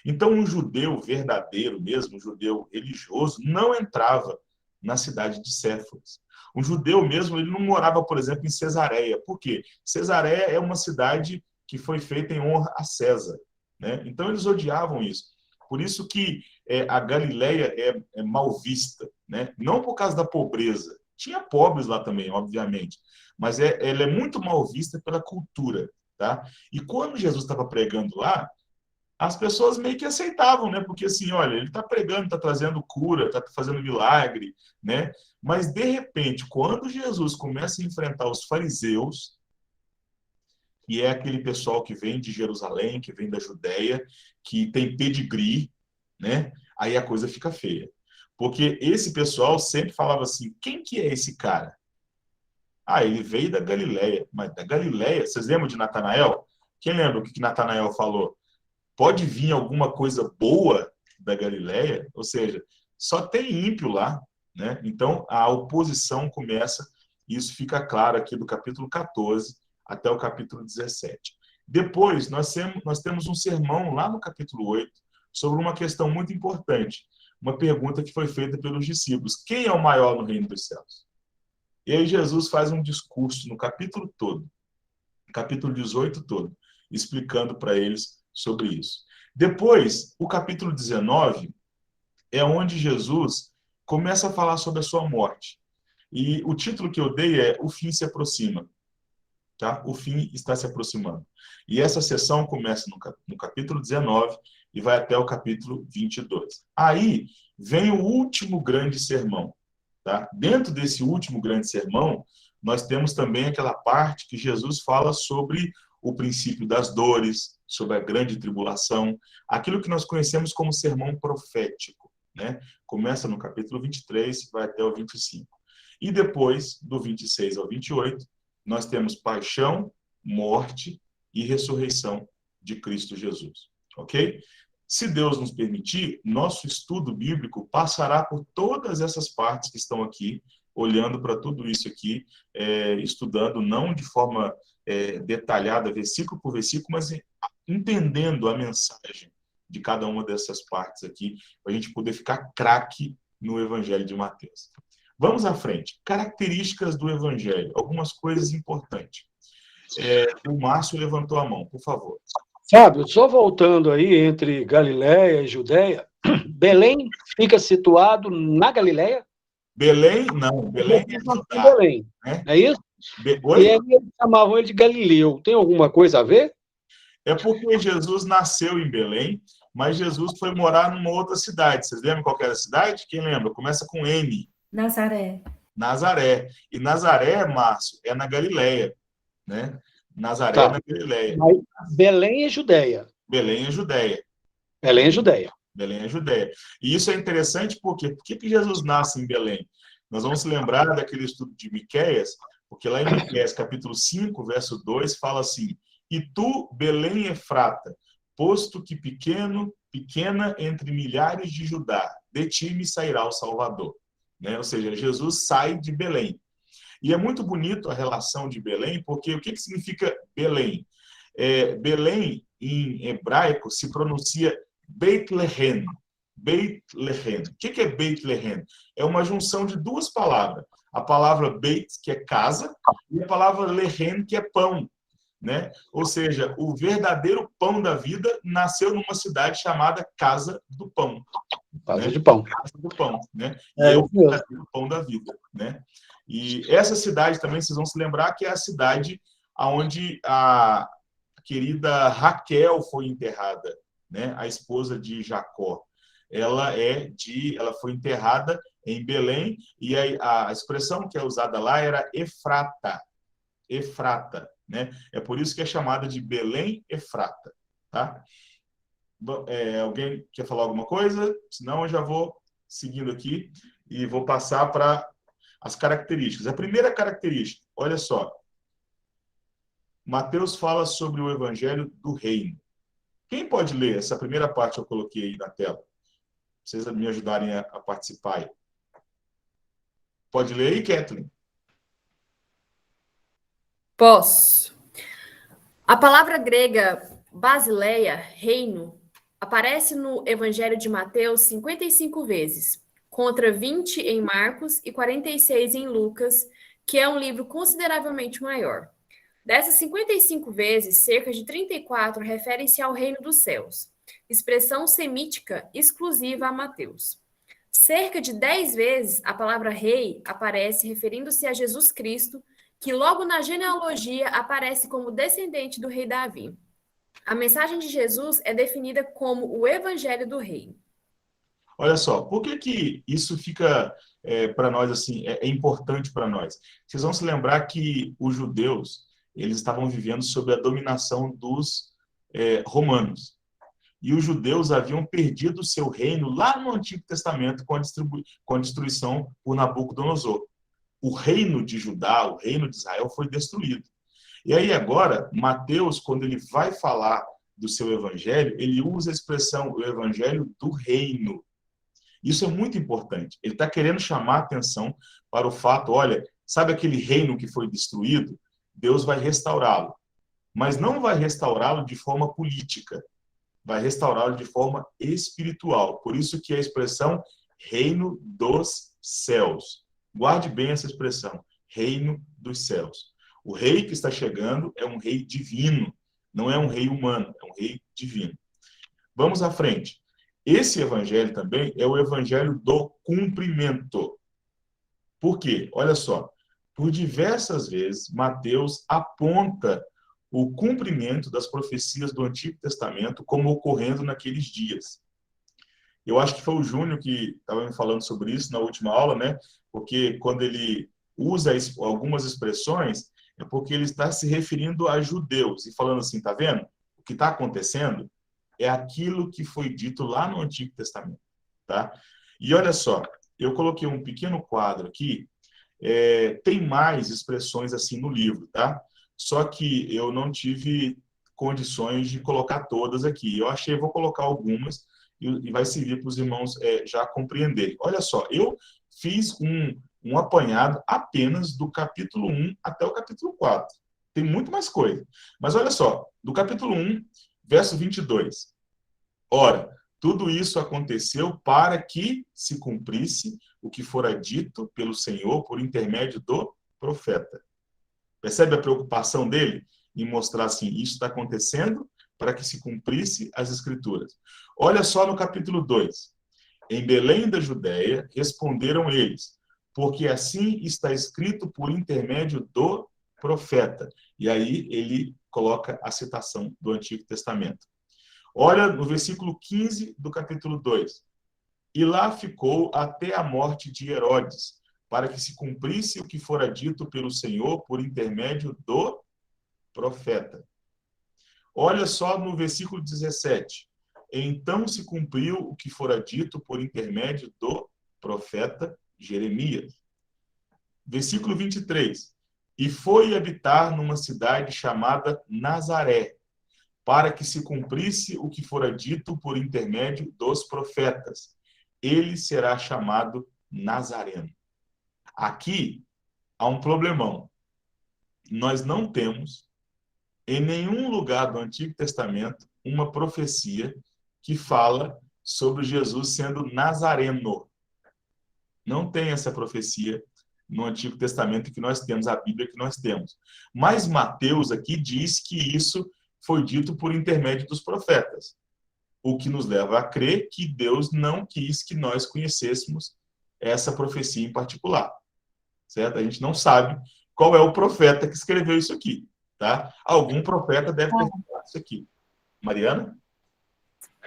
A: Então, um judeu verdadeiro mesmo, um judeu religioso, não entrava na cidade de Séforis. Um judeu mesmo, ele não morava, por exemplo, em Cesareia. Por quê? Cesareia é uma cidade que foi feita em honra a César, né? Então, eles odiavam isso. Por isso que a Galileia é mal vista, né? Não por causa da pobreza. Tinha pobres lá também, obviamente. Mas ela é muito mal vista pela cultura, tá? E quando Jesus estava pregando lá, as pessoas meio que aceitavam, né? Porque assim, olha, ele está pregando, está trazendo cura, está fazendo milagre, né? Mas, de repente, quando Jesus começa a enfrentar os fariseus, que é aquele pessoal que vem de Jerusalém, que vem da Judéia, que tem pedigree, né? Aí a coisa fica feia. Porque esse pessoal sempre falava assim, quem que é esse cara? Ele veio da Galileia. Mas da Galileia, vocês lembram de Natanael? Quem lembra o que Natanael falou? Pode vir alguma coisa boa da Galileia, ou seja, só tem ímpio lá, né? Então, a oposição começa, e isso fica claro aqui do capítulo 14 até o capítulo 17. Depois, nós temos um sermão lá no capítulo 8 sobre uma questão muito importante, uma pergunta que foi feita pelos discípulos: quem é o maior no reino dos céus? E aí Jesus faz um discurso no capítulo todo, capítulo 18 todo, explicando para eles sobre isso. Depois, o capítulo 19 é onde Jesus começa a falar sobre a sua morte. E o título que eu dei é O Fim se Aproxima. Tá? O fim está se aproximando. E essa sessão começa no capítulo 19 e vai até o capítulo 22. Aí vem o último grande sermão. Tá? Dentro desse último grande sermão, nós temos também aquela parte que Jesus fala sobre o princípio das dores, sobre a grande tribulação, aquilo que nós conhecemos como sermão profético, né? Começa no capítulo 23 e vai até o 25. E depois, do 26 ao 28, nós temos paixão, morte e ressurreição de Cristo Jesus. Ok? Se Deus nos permitir, nosso estudo bíblico passará por todas essas partes que estão aqui, olhando para tudo isso aqui, estudando não de forma detalhada, versículo por versículo, mas entendendo a mensagem de cada uma dessas partes aqui, para a gente poder ficar craque no Evangelho de Mateus. Vamos à frente. Características do Evangelho, algumas coisas importantes. O Márcio levantou a mão, por favor.
G: Fábio, só voltando aí entre Galiléia e Judéia, Belém fica situado na Galiléia?
A: Belém, não. Belém é Judá.
G: Belém,
A: né?
G: é isso?
A: Oi?
G: E aí eles chamavam ele de Galileu. Tem alguma coisa a ver?
A: É porque Jesus nasceu em Belém, mas Jesus foi morar numa outra cidade. Vocês lembram qual que era a cidade? Quem lembra? Começa com N.
E: Nazaré.
A: Nazaré. E Nazaré, Márcio, é na Galiléia, né? Nazaré
G: Tá.
A: é na Galiléia.
G: Mas Belém é Judéia.
A: Belém é Judéia.
G: Belém é Judéia.
A: Belém é Judéia. E isso é interessante porque por que Jesus nasce em Belém? Nós vamos lembrar daquele estudo de Miqueias, porque lá em Miqueias, capítulo 5, verso 2, fala assim: e tu, Belém Efrata, posto que pequena entre milhares de Judá, de ti me sairá o Salvador. Né? Ou seja, Jesus sai de Belém. E é muito bonito a relação de Belém, porque o que significa Belém? Belém, em hebraico, se pronuncia Beit Lehem. Beit Lehem. O que é Beit Lehem? É uma junção de duas palavras. A palavra Beit, que é casa, e a palavra Lehem, que é pão. Né? Ou seja, o verdadeiro pão da vida nasceu numa cidade chamada Casa do Pão.
G: Casa
A: né?
G: de pão.
A: Casa do Pão. Né? E é o verdadeiro pão da vida. Né? E essa cidade também, vocês vão se lembrar que é a cidade onde a querida Raquel foi enterrada, né? A esposa de Jacó. Ela foi enterrada em Belém, e a expressão que é usada lá era Efrata. Efrata, né? É por isso que é chamada de Belém Efrata. Tá? Alguém quer falar alguma coisa? Senão eu já vou seguindo aqui e vou passar para as características. A primeira característica, olha só. Mateus fala sobre o evangelho do reino. Quem pode ler essa primeira parte que eu coloquei aí na tela? Vocês me ajudarem a participar aí. Pode ler aí, Kathleen?
E: Posso. A palavra grega basileia, reino, aparece no Evangelho de Mateus 55 vezes, contra 20 em Marcos e 46 em Lucas, que é um livro consideravelmente maior. Dessas 55 vezes, cerca de 34 referem-se ao reino dos céus, expressão semítica exclusiva a Mateus. Cerca de 10 vezes, a palavra rei aparece referindo-se a Jesus Cristo, que logo na genealogia aparece como descendente do rei Davi. A mensagem de Jesus é definida como o evangelho do reino.
A: Olha só, por que isso fica para nós assim, é importante para nós? Vocês vão se lembrar que os judeus, eles estavam vivendo sob a dominação dos romanos. E os judeus haviam perdido o seu reino lá no Antigo Testamento com a destruição por Nabucodonosor. O reino de Judá, o reino de Israel foi destruído. E aí agora, Mateus, quando ele vai falar do seu evangelho, ele usa a expressão o evangelho do reino. Isso é muito importante. Ele está querendo chamar a atenção para o fato, olha, sabe aquele reino que foi destruído? Deus vai restaurá-lo. Mas não vai restaurá-lo de forma política. Vai restaurá-lo de forma espiritual. Por isso que a expressão reino dos céus. Guarde bem essa expressão, reino dos céus. O rei que está chegando é um rei divino, não é um rei humano, é um rei divino. Vamos à frente. Esse evangelho também é o evangelho do cumprimento. Por quê? Olha só, por diversas vezes Mateus aponta o cumprimento das profecias do Antigo Testamento como ocorrendo naqueles dias. Eu acho que foi o Júnior que estava me falando sobre isso na última aula, né? Porque quando ele usa algumas expressões, é porque ele está se referindo a judeus e falando assim, tá vendo? O que está acontecendo é aquilo que foi dito lá no Antigo Testamento, tá? E olha só, eu coloquei um pequeno quadro aqui, tem mais expressões assim no livro, tá? Só que eu não tive condições de colocar todas aqui. Eu achei, vou colocar algumas e vai servir para os irmãos já compreenderem. Olha só, eu fiz um apanhado apenas do capítulo 1 até o capítulo 4. Tem muito mais coisa. Mas olha só, do capítulo 1, verso 22. Ora, tudo isso aconteceu para que se cumprisse o que fora dito pelo Senhor por intermédio do profeta. Percebe a preocupação dele em mostrar assim, isso está acontecendo para que se cumprisse as Escrituras. Olha só no capítulo 2. Em Belém da Judéia, responderam eles, porque assim está escrito por intermédio do profeta. E aí ele coloca a citação do Antigo Testamento. Olha no versículo 15 do capítulo 2. E lá ficou até a morte de Herodes, para que se cumprisse o que fora dito pelo Senhor por intermédio do profeta. Olha só no versículo 17. Então se cumpriu o que fora dito por intermédio do profeta Jeremias. Versículo 23. E foi habitar numa cidade chamada Nazaré, para que se cumprisse o que fora dito por intermédio dos profetas. Ele será chamado Nazareno. Aqui há um problemão. Nós não temos, em nenhum lugar do Antigo Testamento, uma profecia que fala sobre Jesus sendo nazareno. Não tem essa profecia no Antigo Testamento que nós temos, a Bíblia que nós temos. Mas Mateus aqui diz que isso foi dito por intermédio dos profetas, o que nos leva a crer que Deus não quis que nós conhecêssemos essa profecia em particular, certo? A gente não sabe qual é o profeta que escreveu isso aqui, tá? Algum profeta deve ter falado isso aqui. Mariana?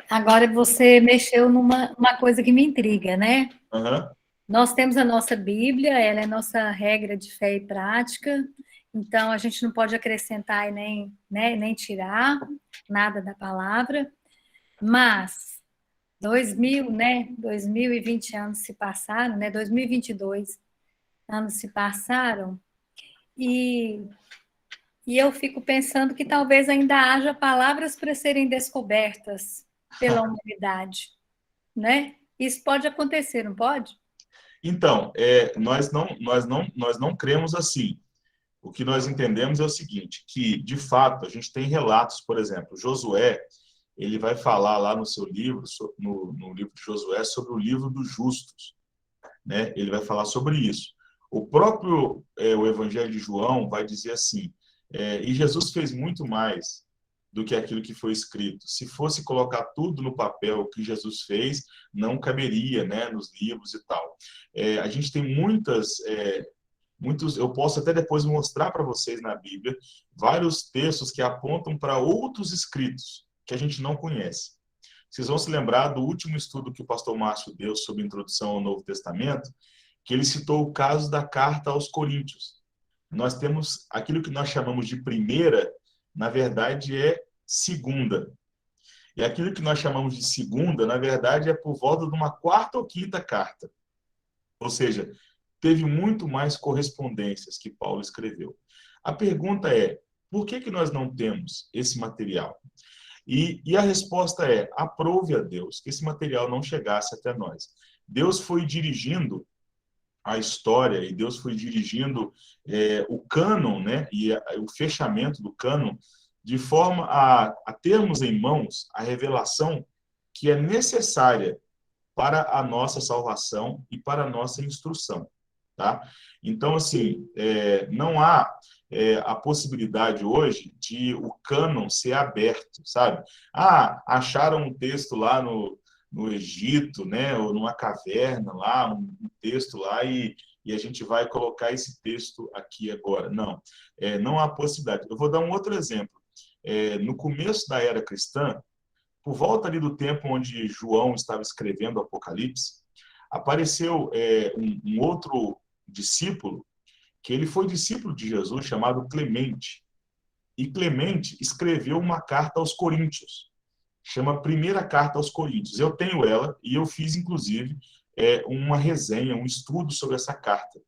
B: Agora você mexeu numa coisa que me intriga, né?
A: Uhum.
B: Nós temos a nossa Bíblia, ela é nossa regra de fé e prática, então a gente não pode acrescentar e nem tirar nada da palavra, mas 2020 anos se passaram, 2022 anos se passaram, e eu fico pensando que talvez ainda haja palavras para serem descobertas pela humanidade, né? Isso pode acontecer, não pode?
A: Então, nós não cremos assim. O que nós entendemos é o seguinte, que, de fato, a gente tem relatos, por exemplo, Josué, ele vai falar lá no seu livro, no livro de Josué, sobre o livro dos justos, né? Ele vai falar sobre isso. O próprio o Evangelho de João vai dizer assim, e Jesus fez muito mais do que aquilo que foi escrito. Se fosse colocar tudo no papel o que Jesus fez, não caberia, né, nos livros e tal. A gente tem muitos, eu posso até depois mostrar para vocês na Bíblia, vários textos que apontam para outros escritos que a gente não conhece. Vocês vão se lembrar do último estudo que o pastor Márcio deu sobre a introdução ao Novo Testamento, que ele citou o caso da carta aos Coríntios. Nós temos aquilo que nós chamamos de primeira, na verdade é segunda. E aquilo que nós chamamos de segunda, na verdade, é por volta de uma quarta ou quinta carta. Ou seja, teve muito mais correspondências que Paulo escreveu. A pergunta é, por que nós não temos esse material? E a resposta é: aprove a Deus que esse material não chegasse até nós. Deus foi dirigindo a história e Deus foi dirigindo o cânon, né, e o fechamento do cânon, de forma a termos em mãos a revelação que é necessária para a nossa salvação e para a nossa instrução, tá? Então, assim, não há a possibilidade hoje de o cânon ser aberto, sabe? Acharam um texto lá no Egito, né, ou numa caverna lá, um texto lá, e a gente vai colocar esse texto aqui agora. Não, não há possibilidade. Eu vou dar um outro exemplo. No começo da era cristã, por volta ali do tempo onde João estava escrevendo o Apocalipse, apareceu um outro discípulo, que ele foi discípulo de Jesus, chamado Clemente. E Clemente escreveu uma carta aos Coríntios, chama Primeira Carta aos Coríntios. Eu tenho ela e eu fiz, inclusive, uma resenha, um estudo sobre essa carta,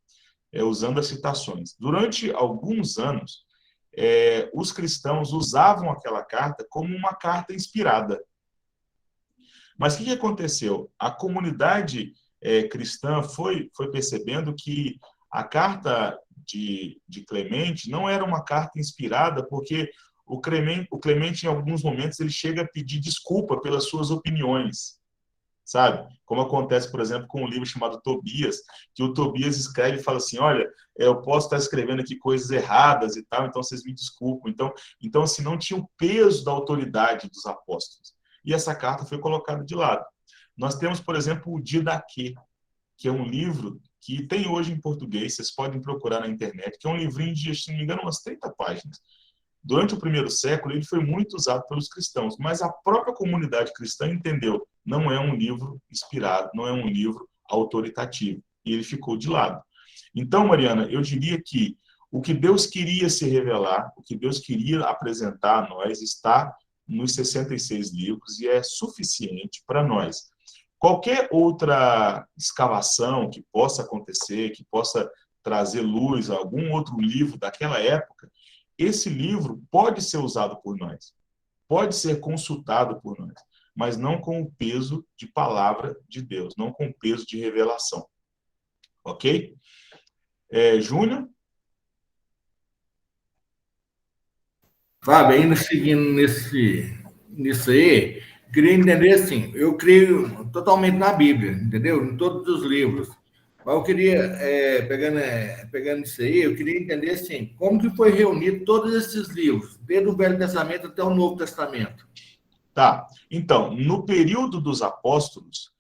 A: usando as citações. Durante alguns anos, os cristãos usavam aquela carta como uma carta inspirada. Mas o que aconteceu? A comunidade cristã foi percebendo que a carta de Clemente não era uma carta inspirada, porque o Clemente, em alguns momentos, ele chega a pedir desculpa pelas suas opiniões, sabe? Como acontece, por exemplo, com um livro chamado Tobias, que o Tobias escreve e fala assim: olha, eu posso estar escrevendo aqui coisas erradas e tal, então vocês me desculpam. Então assim, não tinha o peso da autoridade dos apóstolos. E essa carta foi colocada de lado. Nós temos, por exemplo, o Didaquê, que é um livro que tem hoje em português, vocês podem procurar na internet, que é um livrinho de, se não me engano, umas 30 páginas. Durante o primeiro século, ele foi muito usado pelos cristãos, mas a própria comunidade cristã entendeu: não é um livro inspirado, não é um livro autoritativo, e ele ficou de lado. Então, Mariana, eu diria que o que Deus queria se revelar, o que Deus queria apresentar a nós, está nos 66 livros e é suficiente para nós. Qualquer outra escavação que possa acontecer, que possa trazer luz a algum outro livro daquela época, esse livro pode ser usado por nós, pode ser consultado por nós, mas não com o peso de palavra de Deus, não com o peso de revelação. Ok? Júnior?
H: Fábio, ainda seguindo nisso aí, queria entender assim, eu creio totalmente na Bíblia, entendeu? Em todos os livros. Mas eu queria, pegando isso aí, eu queria entender assim, como que foi reunido todos esses livros, desde o Velho Testamento até o Novo Testamento.
A: Tá. Então, no período dos apóstolos,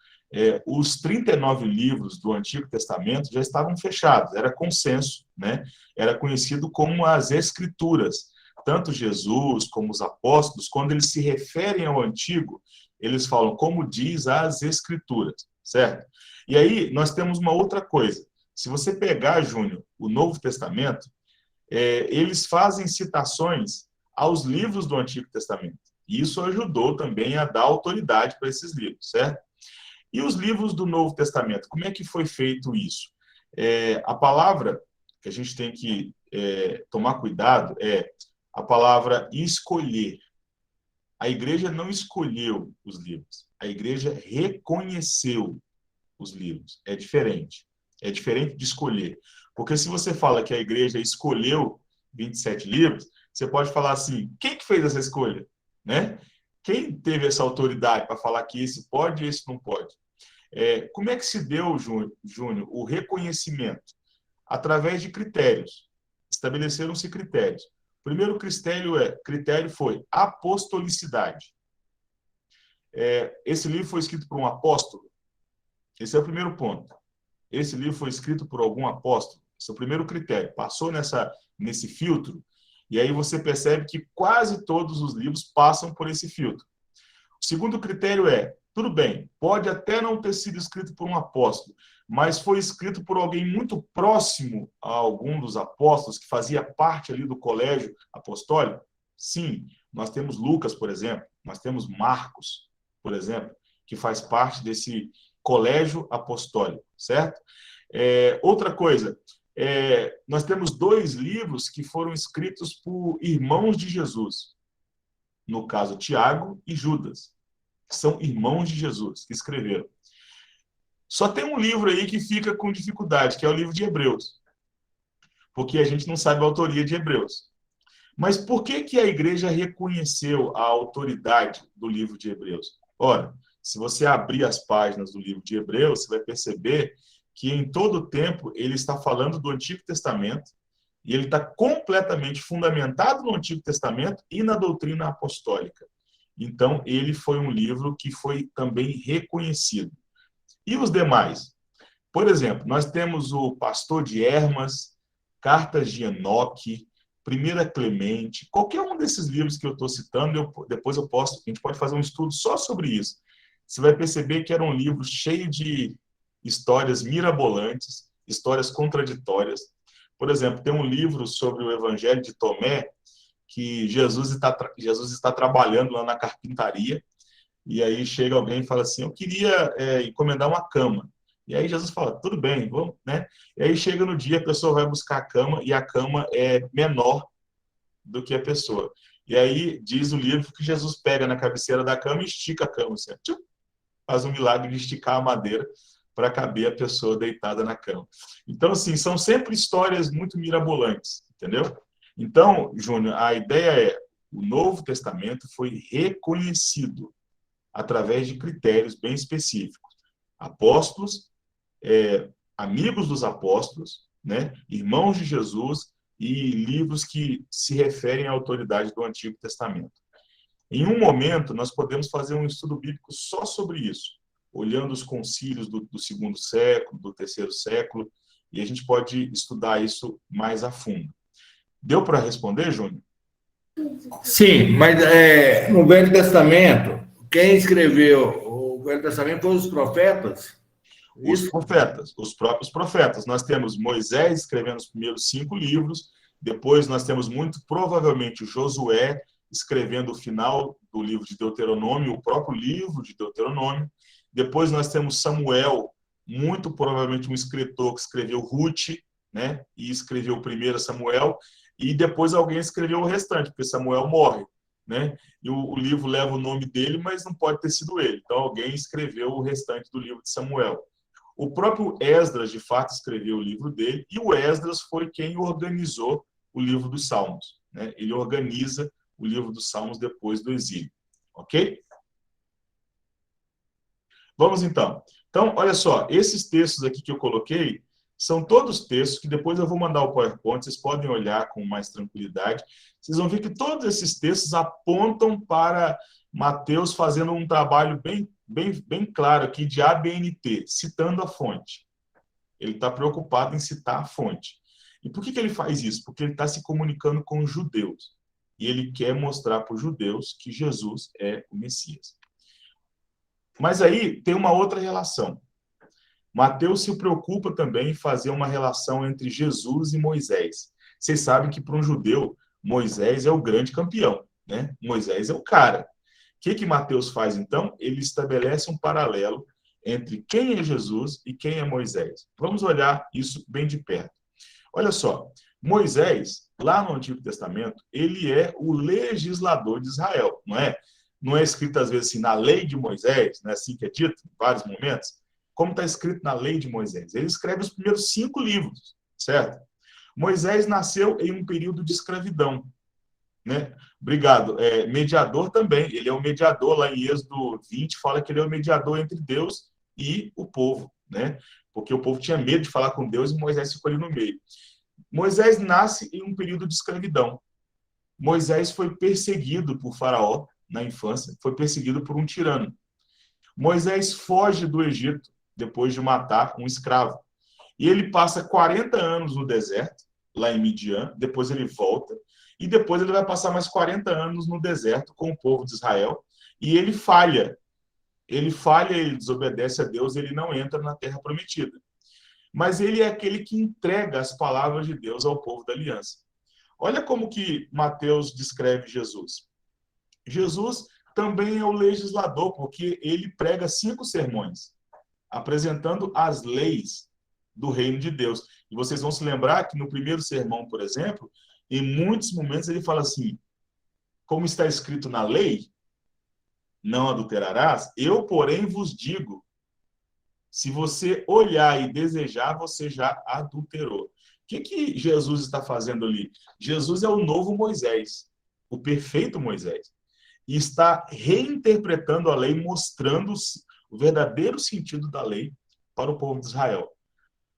A: os 39 livros do Antigo Testamento já estavam fechados, era consenso, né? Era conhecido como as Escrituras. Tanto Jesus como os apóstolos, quando eles se referem ao Antigo, eles falam como diz as Escrituras, certo? E aí nós temos uma outra coisa. Se você pegar, Júnior, o Novo Testamento, eles fazem citações aos livros do Antigo Testamento. E isso ajudou também a dar autoridade para esses livros, certo? E os livros do Novo Testamento, como é que foi feito isso? A palavra que a gente tem que tomar cuidado é a palavra escolher. A igreja não escolheu os livros, a igreja reconheceu os livros. É diferente de escolher. Porque se você fala que a igreja escolheu 27 livros, você pode falar assim: quem que fez essa escolha? Né? Quem teve essa autoridade para falar que esse pode e esse não pode? Como é que se deu, Júnior, o reconhecimento? Através de critérios. Estabeleceram-se critérios. O primeiro critério foi apostolicidade. Esse livro foi escrito por um apóstolo? Esse é o primeiro ponto. Esse livro foi escrito por algum apóstolo? Esse é o primeiro critério. Passou nesse filtro, e aí você percebe que quase todos os livros passam por esse filtro. O segundo critério tudo bem, pode até não ter sido escrito por um apóstolo, mas foi escrito por alguém muito próximo a algum dos apóstolos, que fazia parte ali do colégio apostólico? Sim, nós temos Lucas, por exemplo, nós temos Marcos, por exemplo, que faz parte desse colégio apostólico, certo? Outra coisa, nós temos 2 livros que foram escritos por irmãos de Jesus. no caso Tiago e Judas, que são irmãos de Jesus, que escreveram. Só tem um livro aí que fica com dificuldade, que é o livro de Hebreus, porque a gente não sabe a autoria de Hebreus. Mas por que que a igreja reconheceu a autoridade do livro de Hebreus? Ora, se você abrir as páginas do livro de Hebreus, você vai perceber que em todo o tempo ele está falando do Antigo Testamento e ele está completamente fundamentado no Antigo Testamento e na doutrina apostólica. Então, ele foi um livro que foi também reconhecido. E os demais? Por exemplo, nós temos o Pastor de Hermas, Cartas de Enoque, Primeira Clemente, qualquer um desses livros que eu estou citando, depois a gente pode fazer um estudo só sobre isso. Você vai perceber que era um livro cheio de histórias mirabolantes, histórias contraditórias. Por exemplo, tem um livro sobre o Evangelho de Tomé, que Jesus está trabalhando lá na carpintaria, e aí chega alguém e fala assim, eu queria encomendar uma cama. E aí Jesus fala, tudo bem, vamos, né? E aí chega no dia, a pessoa vai buscar a cama, e a cama é menor do que a pessoa. E aí diz o livro que Jesus pega na cabeceira da cama e estica a cama, assim, faz um milagre de esticar a madeira para caber a pessoa deitada na cama. Então, assim, são sempre histórias muito mirabolantes, entendeu? Então, Júnior, a ideia é, o Novo Testamento foi reconhecido através de critérios bem específicos. Apóstolos, amigos dos apóstolos, né? Irmãos de Jesus e livros que se referem à autoridade do Antigo Testamento. Em um momento, nós podemos fazer um estudo bíblico só sobre isso, olhando os concílios do segundo século, do terceiro século, e a gente pode estudar isso mais a fundo. Deu para responder, Júnior?
H: Sim, mas no Velho Testamento, quem escreveu o Velho Testamento foram os profetas?
A: Os profetas, os próprios profetas. Nós temos Moisés escrevendo os primeiros 5 livros, depois nós temos muito provavelmente o Josué escrevendo o final do livro de Deuteronômio, o próprio livro de Deuteronômio. Depois nós temos Samuel, muito provavelmente um escritor que escreveu Ruth, né, e escreveu o primeiro Samuel, e depois alguém escreveu o restante, porque Samuel morre, né, e o livro leva o nome dele, mas não pode ter sido ele. Então alguém escreveu o restante do livro de Samuel. O próprio Esdras, de fato, escreveu o livro dele, e o Esdras foi quem organizou o livro dos Salmos, né? Ele organiza o livro dos Salmos depois do exílio, ok? Vamos então. Então, olha só, esses textos aqui que eu coloquei são todos textos que depois eu vou mandar o PowerPoint, vocês podem olhar com mais tranquilidade. Vocês vão ver que todos esses textos apontam para Mateus fazendo um trabalho bem claro aqui de ABNT, citando a fonte. Ele está preocupado em citar a fonte. E por que ele faz isso? Porque ele está se comunicando com os judeus. E ele quer mostrar para os judeus que Jesus é o Messias. Mas aí tem uma outra relação. Mateus se preocupa também em fazer uma relação entre Jesus e Moisés. Vocês sabem que para um judeu, Moisés é o grande campeão, né? Moisés é o cara. O que Mateus faz, então? Ele estabelece um paralelo entre quem é Jesus e quem é Moisés. Vamos olhar isso bem de perto. Olha só, Moisés, lá no Antigo Testamento, ele é o legislador de Israel, não é? Não é escrito, às vezes, assim, na lei de Moisés, não é assim que é dito, em vários momentos? Como está escrito na lei de Moisés? Ele escreve os primeiros 5 livros, certo? Moisés nasceu em um período de escravidão, né? Obrigado. Mediador também, ele é o mediador, lá em Êxodo 20, fala que ele é o mediador entre Deus e o povo, né? Porque o povo tinha medo de falar com Deus e Moisés ficou ali no meio. Moisés nasce em um período de escravidão. Moisés foi perseguido por Faraó na infância, foi perseguido por um tirano. Moisés foge do Egito depois de matar um escravo. E ele passa 40 anos no deserto, lá em Midian, depois ele volta, e depois ele vai passar mais 40 anos no deserto com o povo de Israel, e ele falha. Ele desobedece a Deus, ele não entra na terra prometida. Mas ele é aquele que entrega as palavras de Deus ao povo da aliança. Olha como que Mateus descreve Jesus. Jesus também é o legislador, porque ele prega 5 sermões, apresentando as leis do reino de Deus. E vocês vão se lembrar que no primeiro sermão, por exemplo, em muitos momentos ele fala assim, como está escrito na lei, não adulterarás, eu, porém, vos digo, se você olhar e desejar, você já adulterou. O que Jesus está fazendo ali? Jesus é o novo Moisés, o perfeito Moisés. E está reinterpretando a lei, mostrando o verdadeiro sentido da lei para o povo de Israel.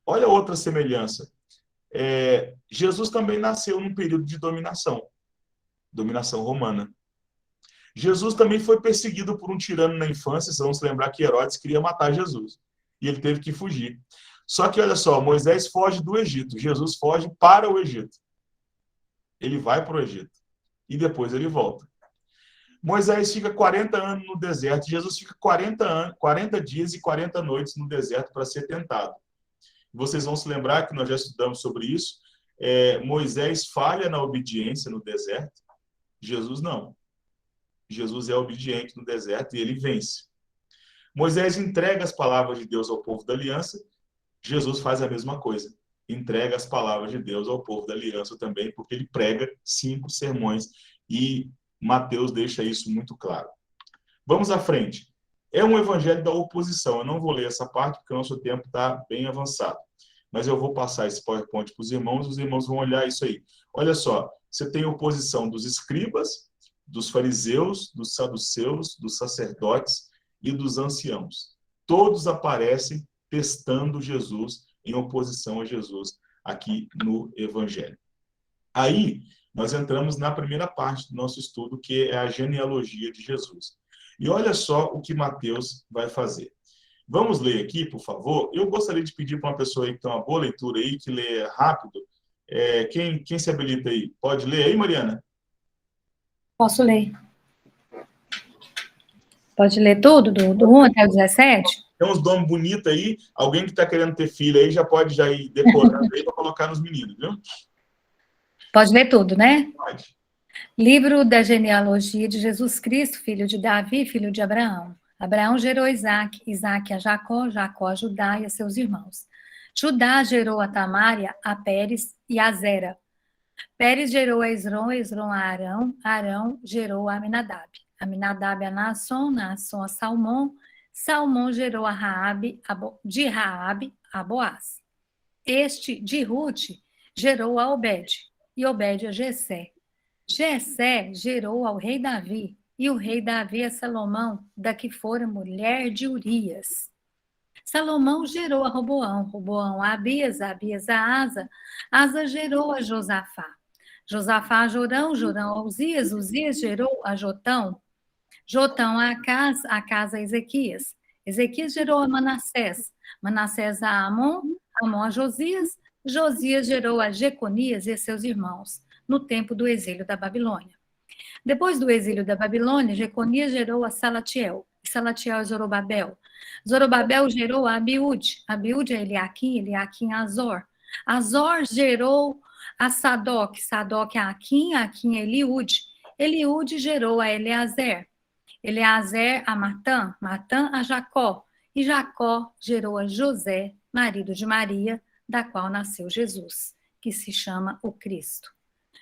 A: Olha outra semelhança. Jesus também nasceu num período de dominação romana. Jesus também foi perseguido por um tirano na infância. Vamos lembrar que Herodes queria matar Jesus. E ele teve que fugir. Só que, olha só, Moisés foge do Egito. Jesus foge para o Egito. Ele vai para o Egito. E depois ele volta. Moisés fica 40 anos no deserto. Jesus fica 40 dias e 40 noites no deserto para ser tentado. Vocês vão se lembrar que nós já estudamos sobre isso. Moisés falha na obediência no deserto. Jesus não. Jesus é obediente no deserto e ele vence. Moisés entrega as palavras de Deus ao povo da aliança. Jesus faz a mesma coisa. Entrega as palavras de Deus ao povo da aliança também, porque ele prega 5 sermões. E Mateus deixa isso muito claro. Vamos à frente. É um evangelho da oposição. Eu não vou ler essa parte, porque o nosso tempo está bem avançado. Mas eu vou passar esse PowerPoint para os irmãos vão olhar isso aí. Olha só, você tem oposição dos escribas, dos fariseus, dos saduceus, dos sacerdotes e dos anciãos. Todos aparecem testando Jesus, em oposição a Jesus, aqui no Evangelho. Aí, nós entramos na primeira parte do nosso estudo, que é a genealogia de Jesus. E olha só o que Mateus vai fazer. Vamos ler aqui, por favor. Eu gostaria de pedir para uma pessoa aí que tem uma boa leitura aí, que lê rápido. Quem se habilita aí? Pode ler aí, Mariana?
B: Posso ler. Pode ler tudo, do 1 até o 17?
A: Tem uns nomes bonitos aí. Alguém que está querendo ter filho aí já pode já ir decorando aí para colocar nos meninos, viu?
B: Pode ler tudo, né?
A: Pode.
B: Livro da genealogia de Jesus Cristo, filho de Davi, filho de Abraão. Abraão gerou Isaque, Isaque a Jacó, Jacó a Judá e a seus irmãos. Judá gerou a Tamar, a Pérez e a Zera. Pérez gerou a Esrom, Esrom a Arão, Arão gerou a Aminadab. Aminadab a Naasson, Naasson a Salmão, Salmão gerou a Raabe, de Raabe a Boaz. Este, de Ruth, gerou a Obed, e Obed a Jessé. Jessé gerou ao rei Davi, e o rei Davi a Salomão, da que fora mulher de Urias. Salomão gerou a Roboão, Roboão a Abias, Abias a Asa, Asa gerou a Josafá. Josafá a Jorão, Jorão a Uzias, Uzias gerou a Jotão, Jotão a Acaz, Acaz a Ezequias. Ezequias gerou a Manassés, Manassés a Amon, Amon a Josias, Josias gerou a Jeconias e seus irmãos, no tempo do exílio da Babilônia. Depois do exílio da Babilônia, Jeconias gerou a Salatiel, e Salatiel a Zorobabel. Zorobabel gerou a Abiúde, Abiúde a Eliaquim, Eliaquim a Azor. Azor gerou a Sadoc, Sadoc a Aquim, Aquim a Eliúde. Eliúde gerou a Eleazer. Eleazer a Matã, Matã a Jacó, e Jacó gerou a José, marido de Maria, da qual nasceu Jesus, que se chama o Cristo.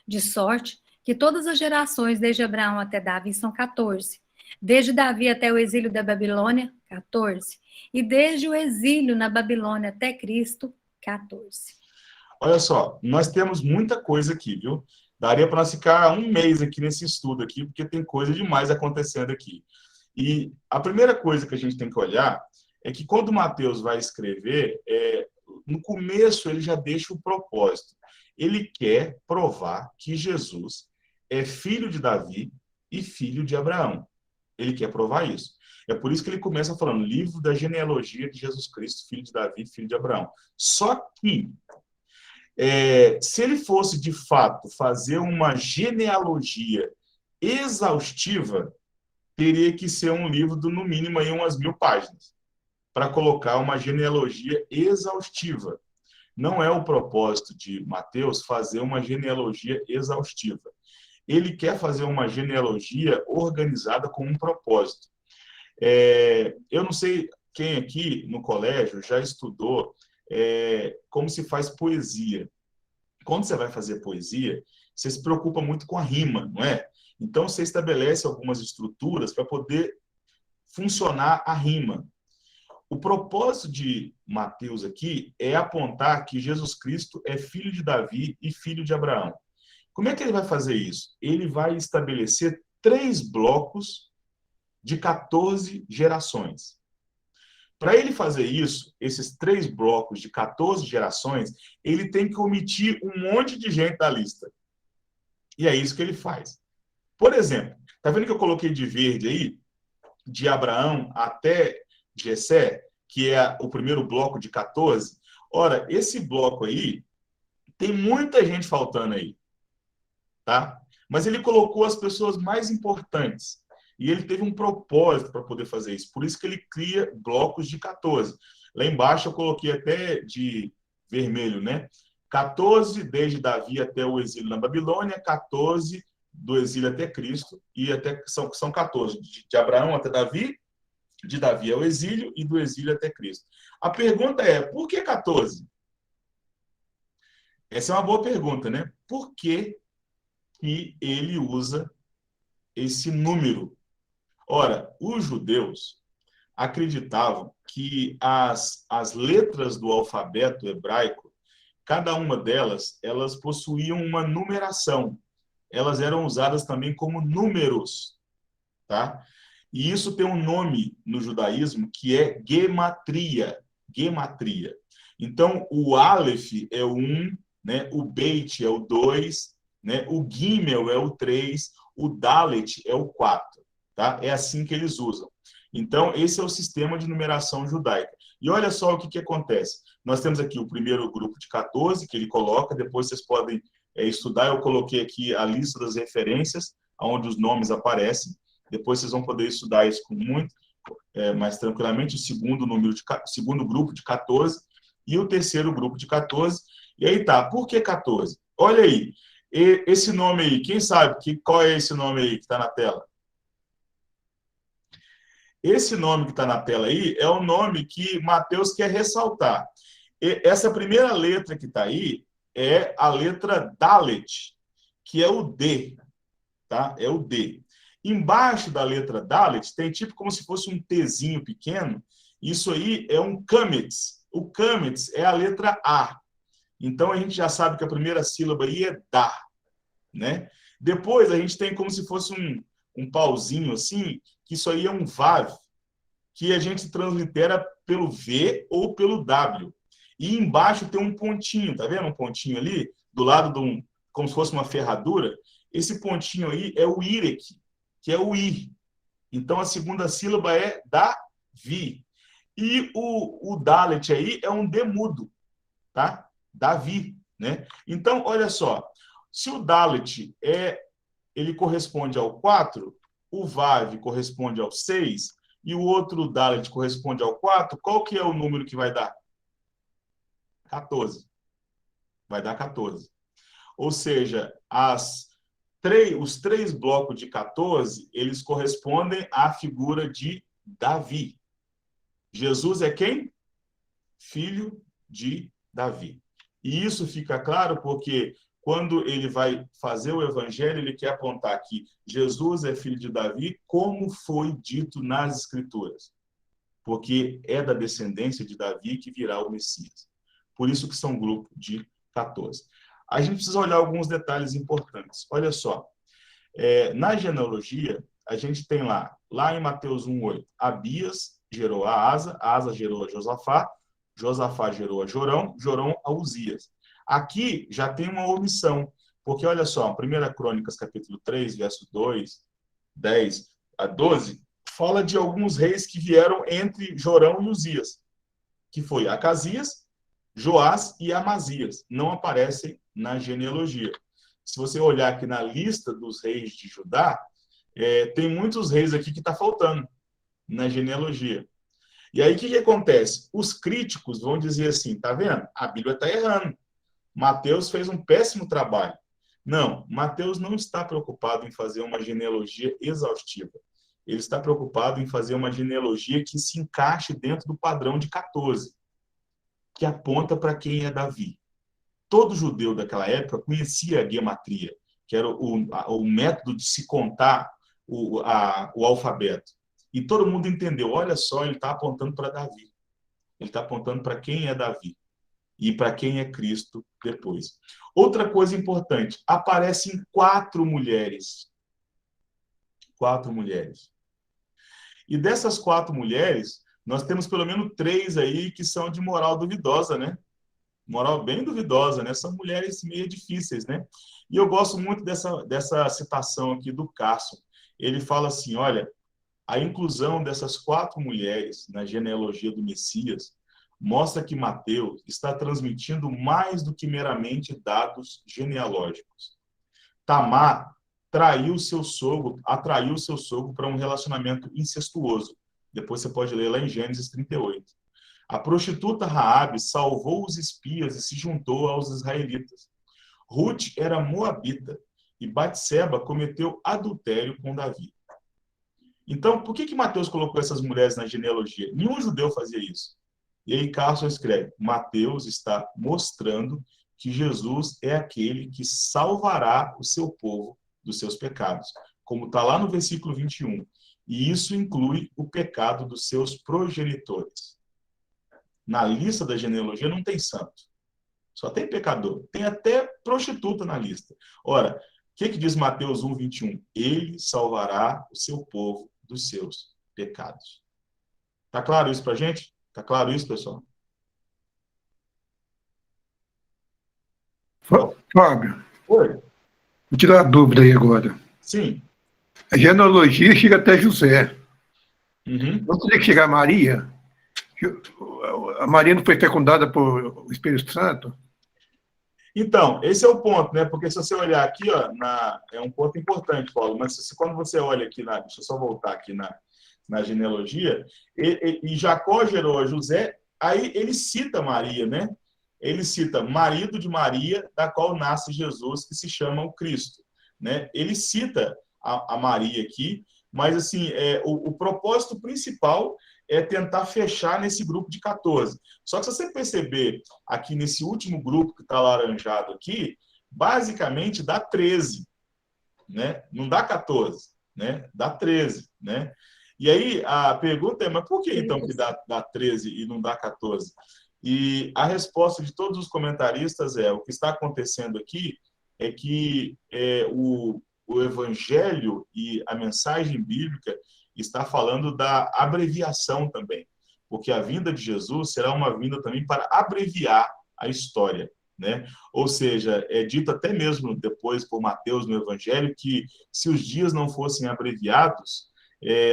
B: De sorte que todas as gerações, desde Abraão até Davi, são 14. Desde Davi até o exílio da Babilônia, 14. E desde o exílio na Babilônia até Cristo, 14.
A: Olha só, nós temos muita coisa aqui, viu? Daria para nós ficar um mês aqui nesse estudo aqui, porque tem coisa demais acontecendo aqui. E a primeira coisa que a gente tem que olhar é que quando Mateus vai escrever, no começo ele já deixa o propósito. Ele quer provar que Jesus é filho de Davi e filho de Abraão. Ele quer provar isso. É por isso que ele começa falando livro da genealogia de Jesus Cristo, filho de Davi, filho de Abraão. Só que se ele fosse, de fato, fazer uma genealogia exaustiva, teria que ser um livro de, no mínimo, aí, umas 1000 páginas, para colocar uma genealogia exaustiva. Não é o propósito de Mateus fazer uma genealogia exaustiva. Ele quer fazer uma genealogia organizada com um propósito. Eu não sei quem aqui no colégio já estudou como se faz poesia. Quando você vai fazer poesia, você se preocupa muito com a rima, não é? Então, você estabelece algumas estruturas para poder funcionar a rima. O propósito de Mateus aqui é apontar que Jesus Cristo é filho de Davi e filho de Abraão. Como é que ele vai fazer isso? Ele vai estabelecer 3 blocos de 14 gerações. Para ele fazer isso, esses 3 blocos de 14 gerações, ele tem que omitir um monte de gente da lista. E é isso que ele faz. Por exemplo, tá vendo que eu coloquei de verde aí? De Abraão até Jessé, que é o primeiro bloco de 14. Ora, esse bloco aí, tem muita gente faltando aí, tá? Mas ele colocou as pessoas mais importantes. E ele teve um propósito para poder fazer isso. Por isso que ele cria blocos de 14. Lá embaixo eu coloquei até de vermelho, né? 14 desde Davi até o exílio na Babilônia, 14 do exílio até Cristo, e até são 14, de Abraão até Davi, de Davi ao exílio e do exílio até Cristo. A pergunta é, por que 14? Essa é uma boa pergunta, né? Por que que ele usa esse número? Ora, os judeus acreditavam que as letras do alfabeto hebraico, cada uma delas, elas possuíam uma numeração. Elas eram usadas também como números, tá? E isso tem um nome no judaísmo que é gematria. Gematria. Então, o Aleph é o 1, né? O Beit é o 2, né? O Gimel é o 3, o Dalet é o 4, tá? É assim que eles usam. Então, esse é o sistema de numeração judaica. E olha só o que acontece. Nós temos aqui o primeiro grupo de 14, que ele coloca, depois vocês podem estudar. Eu coloquei aqui a lista das referências, onde os nomes aparecem. Depois vocês vão poder estudar isso com muito mais tranquilamente. O segundo grupo de 14 e o terceiro grupo de 14. E aí tá, por que 14? Olha aí, esse nome aí, quem sabe qual é esse nome aí que está na tela? Esse nome que está na tela aí é o nome que Mateus quer ressaltar. Essa primeira letra que está aí é a letra Dalet, que é o D, tá? É o D. Embaixo da letra Dalet tem tipo como se fosse um Tzinho pequeno. Isso aí é um Kametz. O Kametz é a letra A. Então a gente já sabe que a primeira sílaba aí é Da, né? Depois a gente tem como se fosse um pauzinho assim, que isso aí é um Vav, que a gente translitera pelo V ou pelo W. E embaixo tem um pontinho, tá vendo um pontinho ali? Do lado como se fosse uma ferradura. Esse pontinho aí é o Irek, que é o I. Então a segunda sílaba é Davi. E o Dalet aí é um D mudo, tá? Davi, né? Então, olha só, se o Dalet ele corresponde ao 4, o Vav corresponde ao 6, e o outro Dalet corresponde ao 4, qual que é o número que vai dar? 14. Vai dar 14. Ou seja, os 3 blocos de 14, eles correspondem à figura de Davi. Jesus é quem? Filho de Davi. E isso fica claro porque quando ele vai fazer o evangelho, ele quer apontar que Jesus é filho de Davi, como foi dito nas Escrituras. Porque é da descendência de Davi que virá o Messias. Por isso que são um grupo de 14. A gente precisa olhar alguns detalhes importantes. Olha só. Na genealogia, a gente tem lá em Mateus 1:8, Abias gerou a Asa gerou a Josafá, Josafá gerou a Jorão, Jorão a Uzias. Aqui já tem uma omissão, porque olha só, 1 Crônicas, capítulo 3, verso 2, 10 a 12, fala de alguns reis que vieram entre Jorão e Uzias, que foi Acasias, Joás e Amazias. Não aparecem na genealogia. Se você olhar aqui na lista dos reis de Judá, tem muitos reis aqui que está faltando na genealogia. E aí, o que acontece? Os críticos vão dizer assim, tá vendo? A Bíblia está errando. Mateus fez um péssimo trabalho. Não, Mateus não está preocupado em fazer uma genealogia exaustiva. Ele está preocupado em fazer uma genealogia que se encaixe dentro do padrão de 14, que aponta para quem é Davi. Todo judeu daquela época conhecia a gematria. que era o método de se contar o alfabeto. E todo mundo entendeu, olha só, ele está apontando para Davi. Ele está apontando para quem é Davi e para quem é Cristo depois. Outra coisa importante, aparecem 4 mulheres. 4 mulheres. E dessas 4 mulheres, nós temos pelo menos 3 aí que são de moral duvidosa, né? Moral bem duvidosa, né? São mulheres meio difíceis, né? E eu gosto muito dessa citação aqui do Carson. Ele fala assim, olha, a inclusão dessas 4 mulheres na genealogia do Messias mostra que Mateus está transmitindo mais do que meramente dados genealógicos. Tamar atraiu seu sogro para um relacionamento incestuoso. Depois você pode ler lá em Gênesis 38. A prostituta Raabe salvou os espias e se juntou aos israelitas. Ruth era moabita e Batseba cometeu adultério com Davi. Então, por que Mateus colocou essas mulheres na genealogia? Nenhum judeu fazia isso. E aí Carson escreve, Mateus está mostrando que Jesus é aquele que salvará o seu povo dos seus pecados, como está lá no versículo 21. E isso inclui o pecado dos seus progenitores. Na lista da genealogia não tem santo. Só tem pecador. Tem até prostituta na lista. Ora, o que diz Mateus 1, 21? Ele salvará o seu povo dos seus pecados. Tá claro isso pra gente? Tá claro isso, pessoal?
F: Fábio,
A: Oi.
F: vou tirar a dúvida aí agora.
A: Sim.
F: A genealogia chega até José.
A: Uhum.
F: Não teria que chegar a Maria? A Maria não foi fecundada por o Espírito Santo?
A: Então, esse é o ponto, né? Porque se você olhar aqui, ó, é um ponto importante, Paulo, mas quando você olha aqui, deixa eu só voltar aqui na genealogia, e Jacó gerou a José, aí ele cita Maria, né? Ele cita marido de Maria, da qual nasce Jesus, que se chama o Cristo, né? Ele cita a Maria aqui, mas assim, o propósito principal é tentar fechar nesse grupo de 14. Só que se você perceber aqui nesse último grupo que está laranjado aqui, basicamente dá 13, né? Não dá 14, né? Dá 13, né? E aí a pergunta é, mas por que então que dá 13 e não dá 14? E a resposta de todos os comentaristas o que está acontecendo aqui é que o Evangelho e a mensagem bíblica está falando da abreviação também, porque a vinda de Jesus será uma vinda também para abreviar a história, né? Ou seja, é dito até mesmo depois por Mateus no Evangelho que se os dias não fossem abreviados,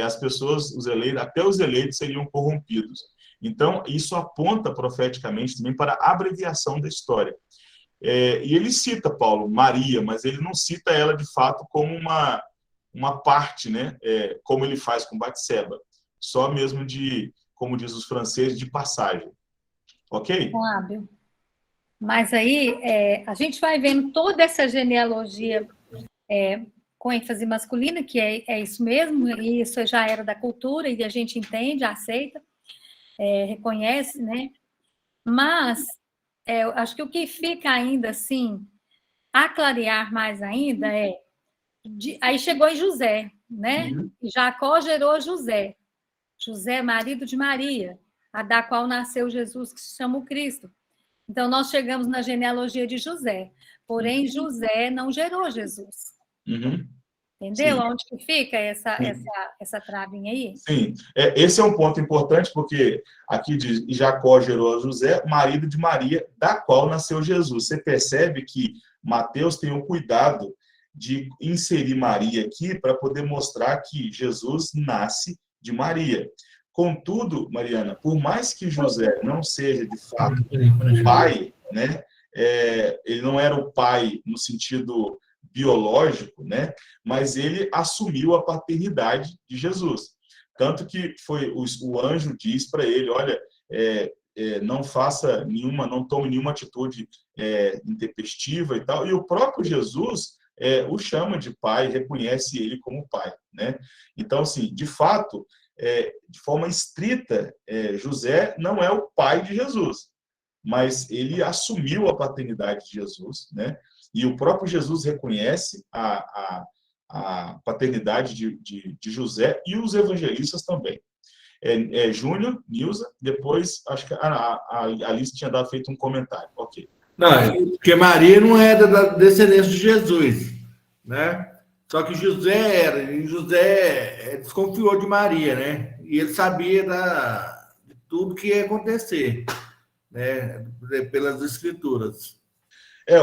A: as pessoas, até os eleitos seriam corrompidos. Então, isso aponta profeticamente também para a abreviação da história. E ele cita, Paulo, Maria, mas ele não cita ela de fato como uma parte, né? Como ele faz com Batseba. Só mesmo como diz os franceses, de passagem. Ok?
B: Fábio. Mas aí a gente vai vendo toda essa genealogia com ênfase masculina, que é isso mesmo, e isso já era da cultura, e a gente entende, aceita, reconhece, né? Mas eu acho que o que fica ainda assim, a clarear mais ainda aí chegou em José, né?
A: Uhum.
B: E Jacó gerou José. José, marido de Maria, a da qual nasceu Jesus, que se chama o Cristo. Então, nós chegamos na genealogia de José. Porém, José não gerou Jesus.
A: Uhum.
B: Entendeu?
A: Sim.
B: Onde que fica essa travinha aí?
A: Sim, esse é um ponto importante, porque aqui diz, Jacó gerou a José, marido de Maria, da qual nasceu Jesus. Você percebe que Mateus tem o cuidado de inserir Maria aqui para poder mostrar que Jesus nasce de Maria. Contudo, Mariana, por mais que José não seja, de fato, pai, né? Ele não era o pai no sentido biológico, né? Mas ele assumiu a paternidade de Jesus. Tanto que o anjo diz para ele, olha, não faça não tome nenhuma atitude intempestiva e tal. E o próprio Jesus o chama de pai, reconhece ele como pai, né? Então, assim, de fato, de forma estrita, José não é o pai de Jesus, mas ele assumiu a paternidade de Jesus, né? E o próprio Jesus reconhece a paternidade de José e os evangelistas também. Júnior, Nilza, depois, acho que a Alice tinha feito um comentário. Ok.
H: Não, porque Maria não era da descendência de Jesus, né? Só que José era, e José desconfiou de Maria, né? E ele sabia de tudo que ia acontecer, né? Pelas escrituras.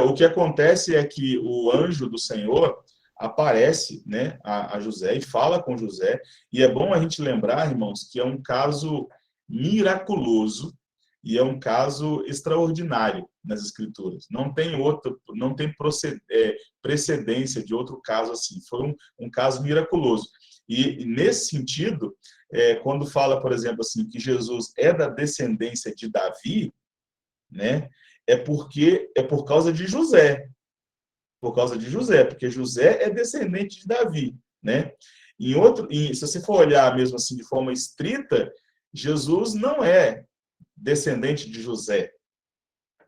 A: O que acontece é que o anjo do Senhor aparece, né, a José e fala com José, e é bom a gente lembrar, irmãos, que é um caso miraculoso e é um caso extraordinário nas Escrituras. Não tem precedência de outro caso assim. Foi um caso miraculoso. E nesse sentido, quando fala, por exemplo, assim, que Jesus é da descendência de Davi, né, é por causa de José. Por causa de José, porque José é descendente de Davi, né? Se você for olhar mesmo assim de forma estrita, Jesus não é descendente de José,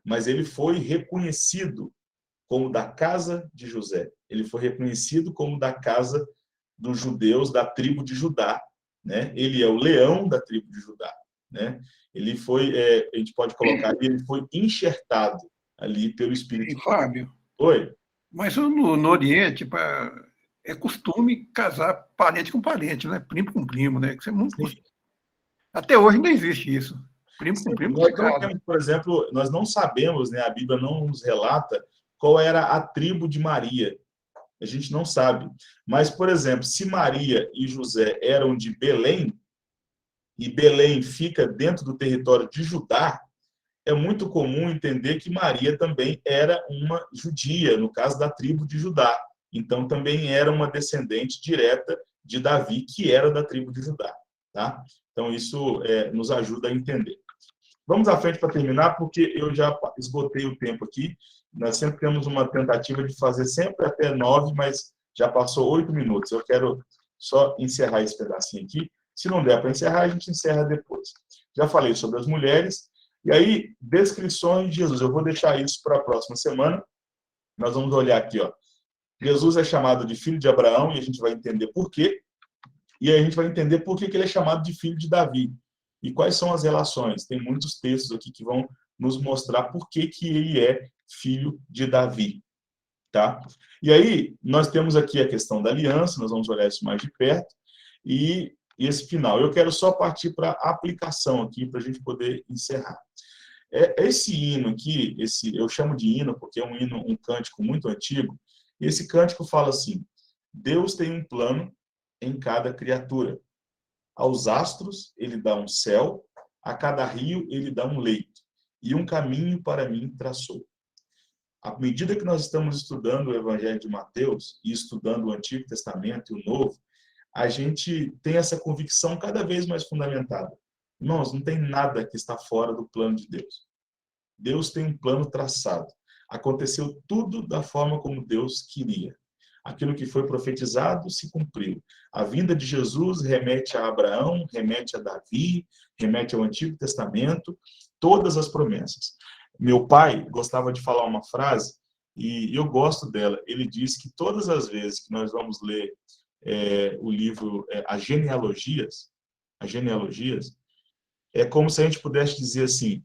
A: mas ele foi reconhecido como da casa de José. Ele foi reconhecido como da casa dos judeus, da tribo de Judá, né? Ele é o leão da tribo de Judá, né? Ele foi, a gente pode colocar, ele foi enxertado ali pelo Espírito Santo.
F: Fábio.
A: Oi?
F: Mas no Oriente, é costume casar parente com parente, né? Primo com primo, né? Isso é muito costume. Até hoje não existe isso. Primo com primo.
A: Nós não temos, por exemplo, nós não sabemos, né? A Bíblia não nos relata qual era a tribo de Maria. A gente não sabe. Mas, por exemplo, se Maria e José eram de Belém, e Belém fica dentro do território de Judá, é muito comum entender que Maria também era uma judia, no caso da tribo de Judá. Então, também era uma descendente direta de Davi, que era da tribo de Judá. Tá? Então, isso nos ajuda a entender. Vamos à frente para terminar, porque eu já esgotei o tempo aqui. Nós sempre temos uma tentativa de fazer sempre até 9, mas já passou 8 minutos. Eu quero só encerrar esse pedacinho aqui. Se não der para encerrar, a gente encerra depois. Já falei sobre as mulheres. E aí, descrições de Jesus. Eu vou deixar isso para a próxima semana. Nós vamos olhar aqui, ó. Jesus é chamado de filho de Abraão, e a gente vai entender por quê. E aí a gente vai entender por que ele é chamado de filho de Davi. E quais são as relações. Tem muitos textos aqui que vão nos mostrar por que ele é filho de Davi. Tá? E aí, nós temos aqui a questão da aliança, nós vamos olhar isso mais de perto. E esse final. Eu quero só partir para a aplicação aqui, para a gente poder encerrar. Esse hino aqui, eu chamo de hino porque é um cântico muito antigo, e esse cântico fala assim: Deus tem um plano em cada criatura. Aos astros ele dá um céu, a cada rio ele dá um leito, e um caminho para mim traçou. À medida que nós estamos estudando o Evangelho de Mateus, e estudando o Antigo Testamento e o Novo, a gente tem essa convicção cada vez mais fundamentada. Irmãos, não tem nada que está fora do plano de Deus. Deus tem um plano traçado. Aconteceu tudo da forma como Deus queria. Aquilo que foi profetizado se cumpriu. A vinda de Jesus remete a Abraão, remete a Davi, remete ao Antigo Testamento, todas as promessas. Meu pai gostava de falar uma frase, e eu gosto dela. Ele diz que todas as vezes que nós vamos ler o livro As Genealogias, é como se a gente pudesse dizer assim: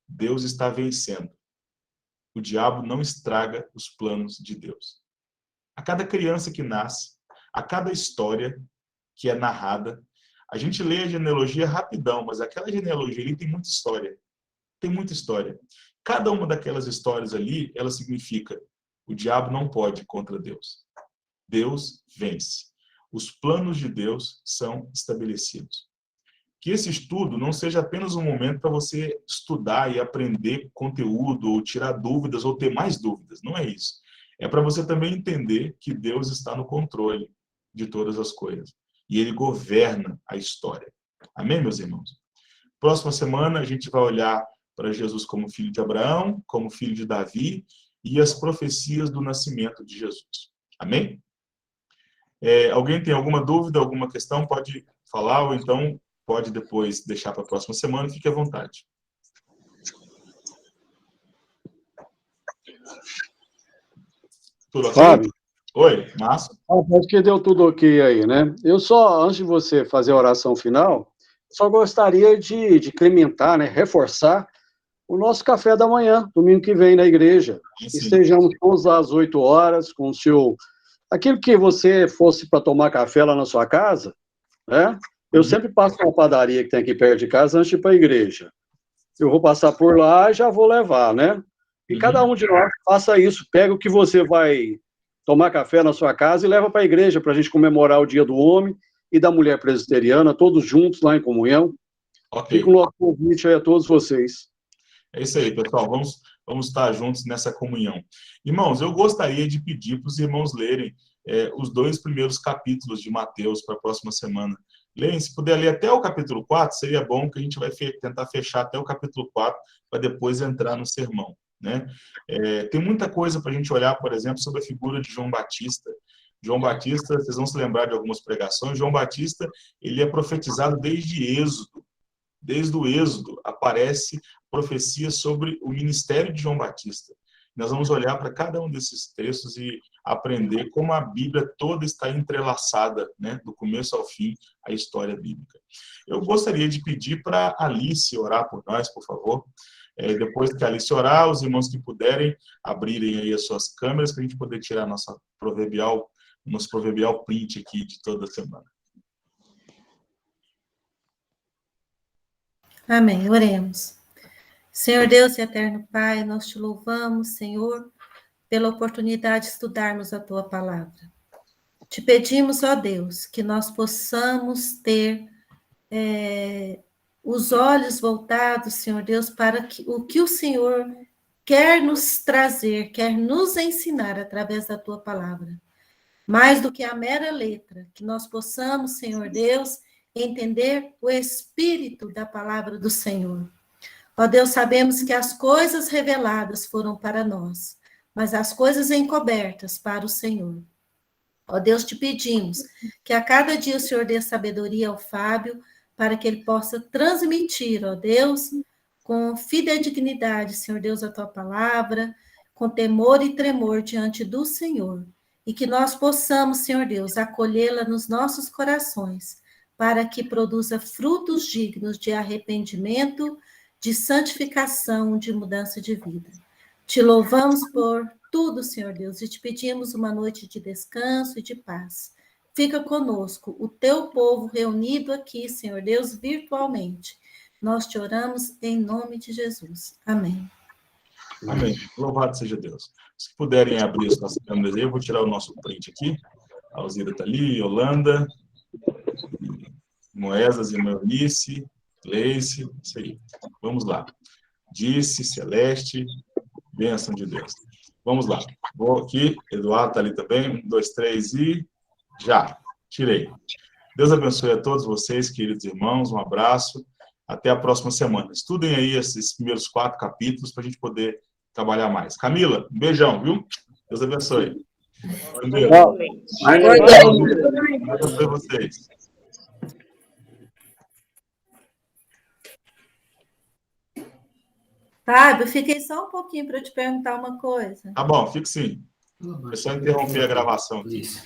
A: Deus está vencendo. O diabo não estraga os planos de Deus. A cada criança que nasce, a cada história que é narrada, a gente lê a genealogia rapidão, mas aquela genealogia ali tem muita história. Tem muita história. Cada uma daquelas histórias ali, ela significa: o diabo não pode contra Deus. Deus vence. Os planos de Deus são estabelecidos. Que esse estudo não seja apenas um momento para você estudar e aprender conteúdo, ou tirar dúvidas, ou ter mais dúvidas. Não é isso. É para você também entender que Deus está no controle de todas as coisas. E Ele governa a história. Amém, meus irmãos? Próxima semana a gente vai olhar para Jesus como filho de Abraão, como filho de Davi, e as profecias do nascimento de Jesus. Amém? Alguém tem alguma dúvida, alguma questão? Pode falar, ou então pode depois deixar para a próxima semana. Fique à vontade. Tudo ok?
G: Fábio,
A: Oi, Márcio?
G: acho que deu tudo ok aí, né? Eu só, antes de você fazer a oração final, só gostaria de incrementar, né, reforçar o nosso café da manhã, domingo que vem na igreja.
A: Sim.
G: Estejamos todos às 8 horas com o seu... Aquilo que você fosse para tomar café lá na sua casa, né? Eu sempre passo uma padaria que tem aqui perto de casa antes de ir para a igreja. Eu vou passar por lá e já vou levar, né? E cada um de nós faça isso. Pega o que você vai tomar café na sua casa e leva para a igreja para a gente comemorar o Dia do Homem e da Mulher Presbiteriana, todos juntos lá em comunhão.
A: Ok.
G: Fica o nosso convite aí a todos vocês.
A: É isso aí, pessoal. Vamos estar juntos nessa comunhão. Irmãos, eu gostaria de pedir para os irmãos lerem os 2 primeiros capítulos de Mateus para a próxima semana. Leem, se puder ler até o capítulo 4, seria bom, que a gente vai tentar fechar até o capítulo 4 para depois entrar no sermão, né? Tem muita coisa para a gente olhar, por exemplo, sobre a figura de João Batista. João Batista, vocês vão se lembrar de algumas pregações. João Batista, ele é profetizado desde Êxodo. Desde o Êxodo aparece profecia sobre o ministério de João Batista. Nós vamos olhar para cada um desses textos e aprender como a Bíblia toda está entrelaçada, né, do começo ao fim, a história bíblica. Eu gostaria de pedir para a Alice orar por nós, por favor. Depois que a Alice orar, os irmãos que puderem abrirem aí as suas câmeras para a gente poder tirar nosso proverbial print aqui de toda semana.
I: Amém. Oremos. Senhor Deus e eterno Pai, nós te louvamos, Senhor, pela oportunidade de estudarmos a tua palavra. Te pedimos, ó Deus, que nós possamos ter os olhos voltados, Senhor Deus, para o que o Senhor quer nos trazer, quer nos ensinar através da tua palavra. Mais do que a mera letra, que nós possamos, Senhor Deus, entender o espírito da palavra do Senhor. Ó Deus, sabemos que as coisas reveladas foram para nós, mas as coisas encobertas para o Senhor. Ó Deus, te pedimos que a cada dia o Senhor dê sabedoria ao Fábio, para que ele possa transmitir, ó Deus, com fidedignidade, Senhor Deus, a tua palavra, com temor e tremor diante do Senhor, e que nós possamos, Senhor Deus, acolhê-la nos nossos corações, para que produza frutos dignos de arrependimento, de santificação, de mudança de vida. Te louvamos por tudo, Senhor Deus, e te pedimos uma noite de descanso e de paz. Fica conosco, o teu povo reunido aqui, Senhor Deus, virtualmente. Nós te oramos em nome de Jesus. Amém.
A: Amém. Louvado seja Deus. Se puderem abrir as nossas câmeras aí, eu vou tirar o nosso print aqui. A Alzira está ali, Yolanda, Moesas, irmã Eunice, Gleice, isso aí. Vamos lá. Disse, Celeste, bênção de Deus. Vamos lá. Vou aqui, Eduardo está ali também. 1, 2, 3 e já. Tirei. Deus abençoe a todos vocês, queridos irmãos. Um abraço. Até a próxima semana. Estudem aí esses primeiros 4 capítulos para a gente poder trabalhar mais. Camila, um beijão, viu? Deus abençoe. Deus abençoe vocês.
I: Fábio, fiquei só um pouquinho para te perguntar uma coisa.
A: Tá bom, fique sim. É só interromper a gravação aqui.
J: Isso.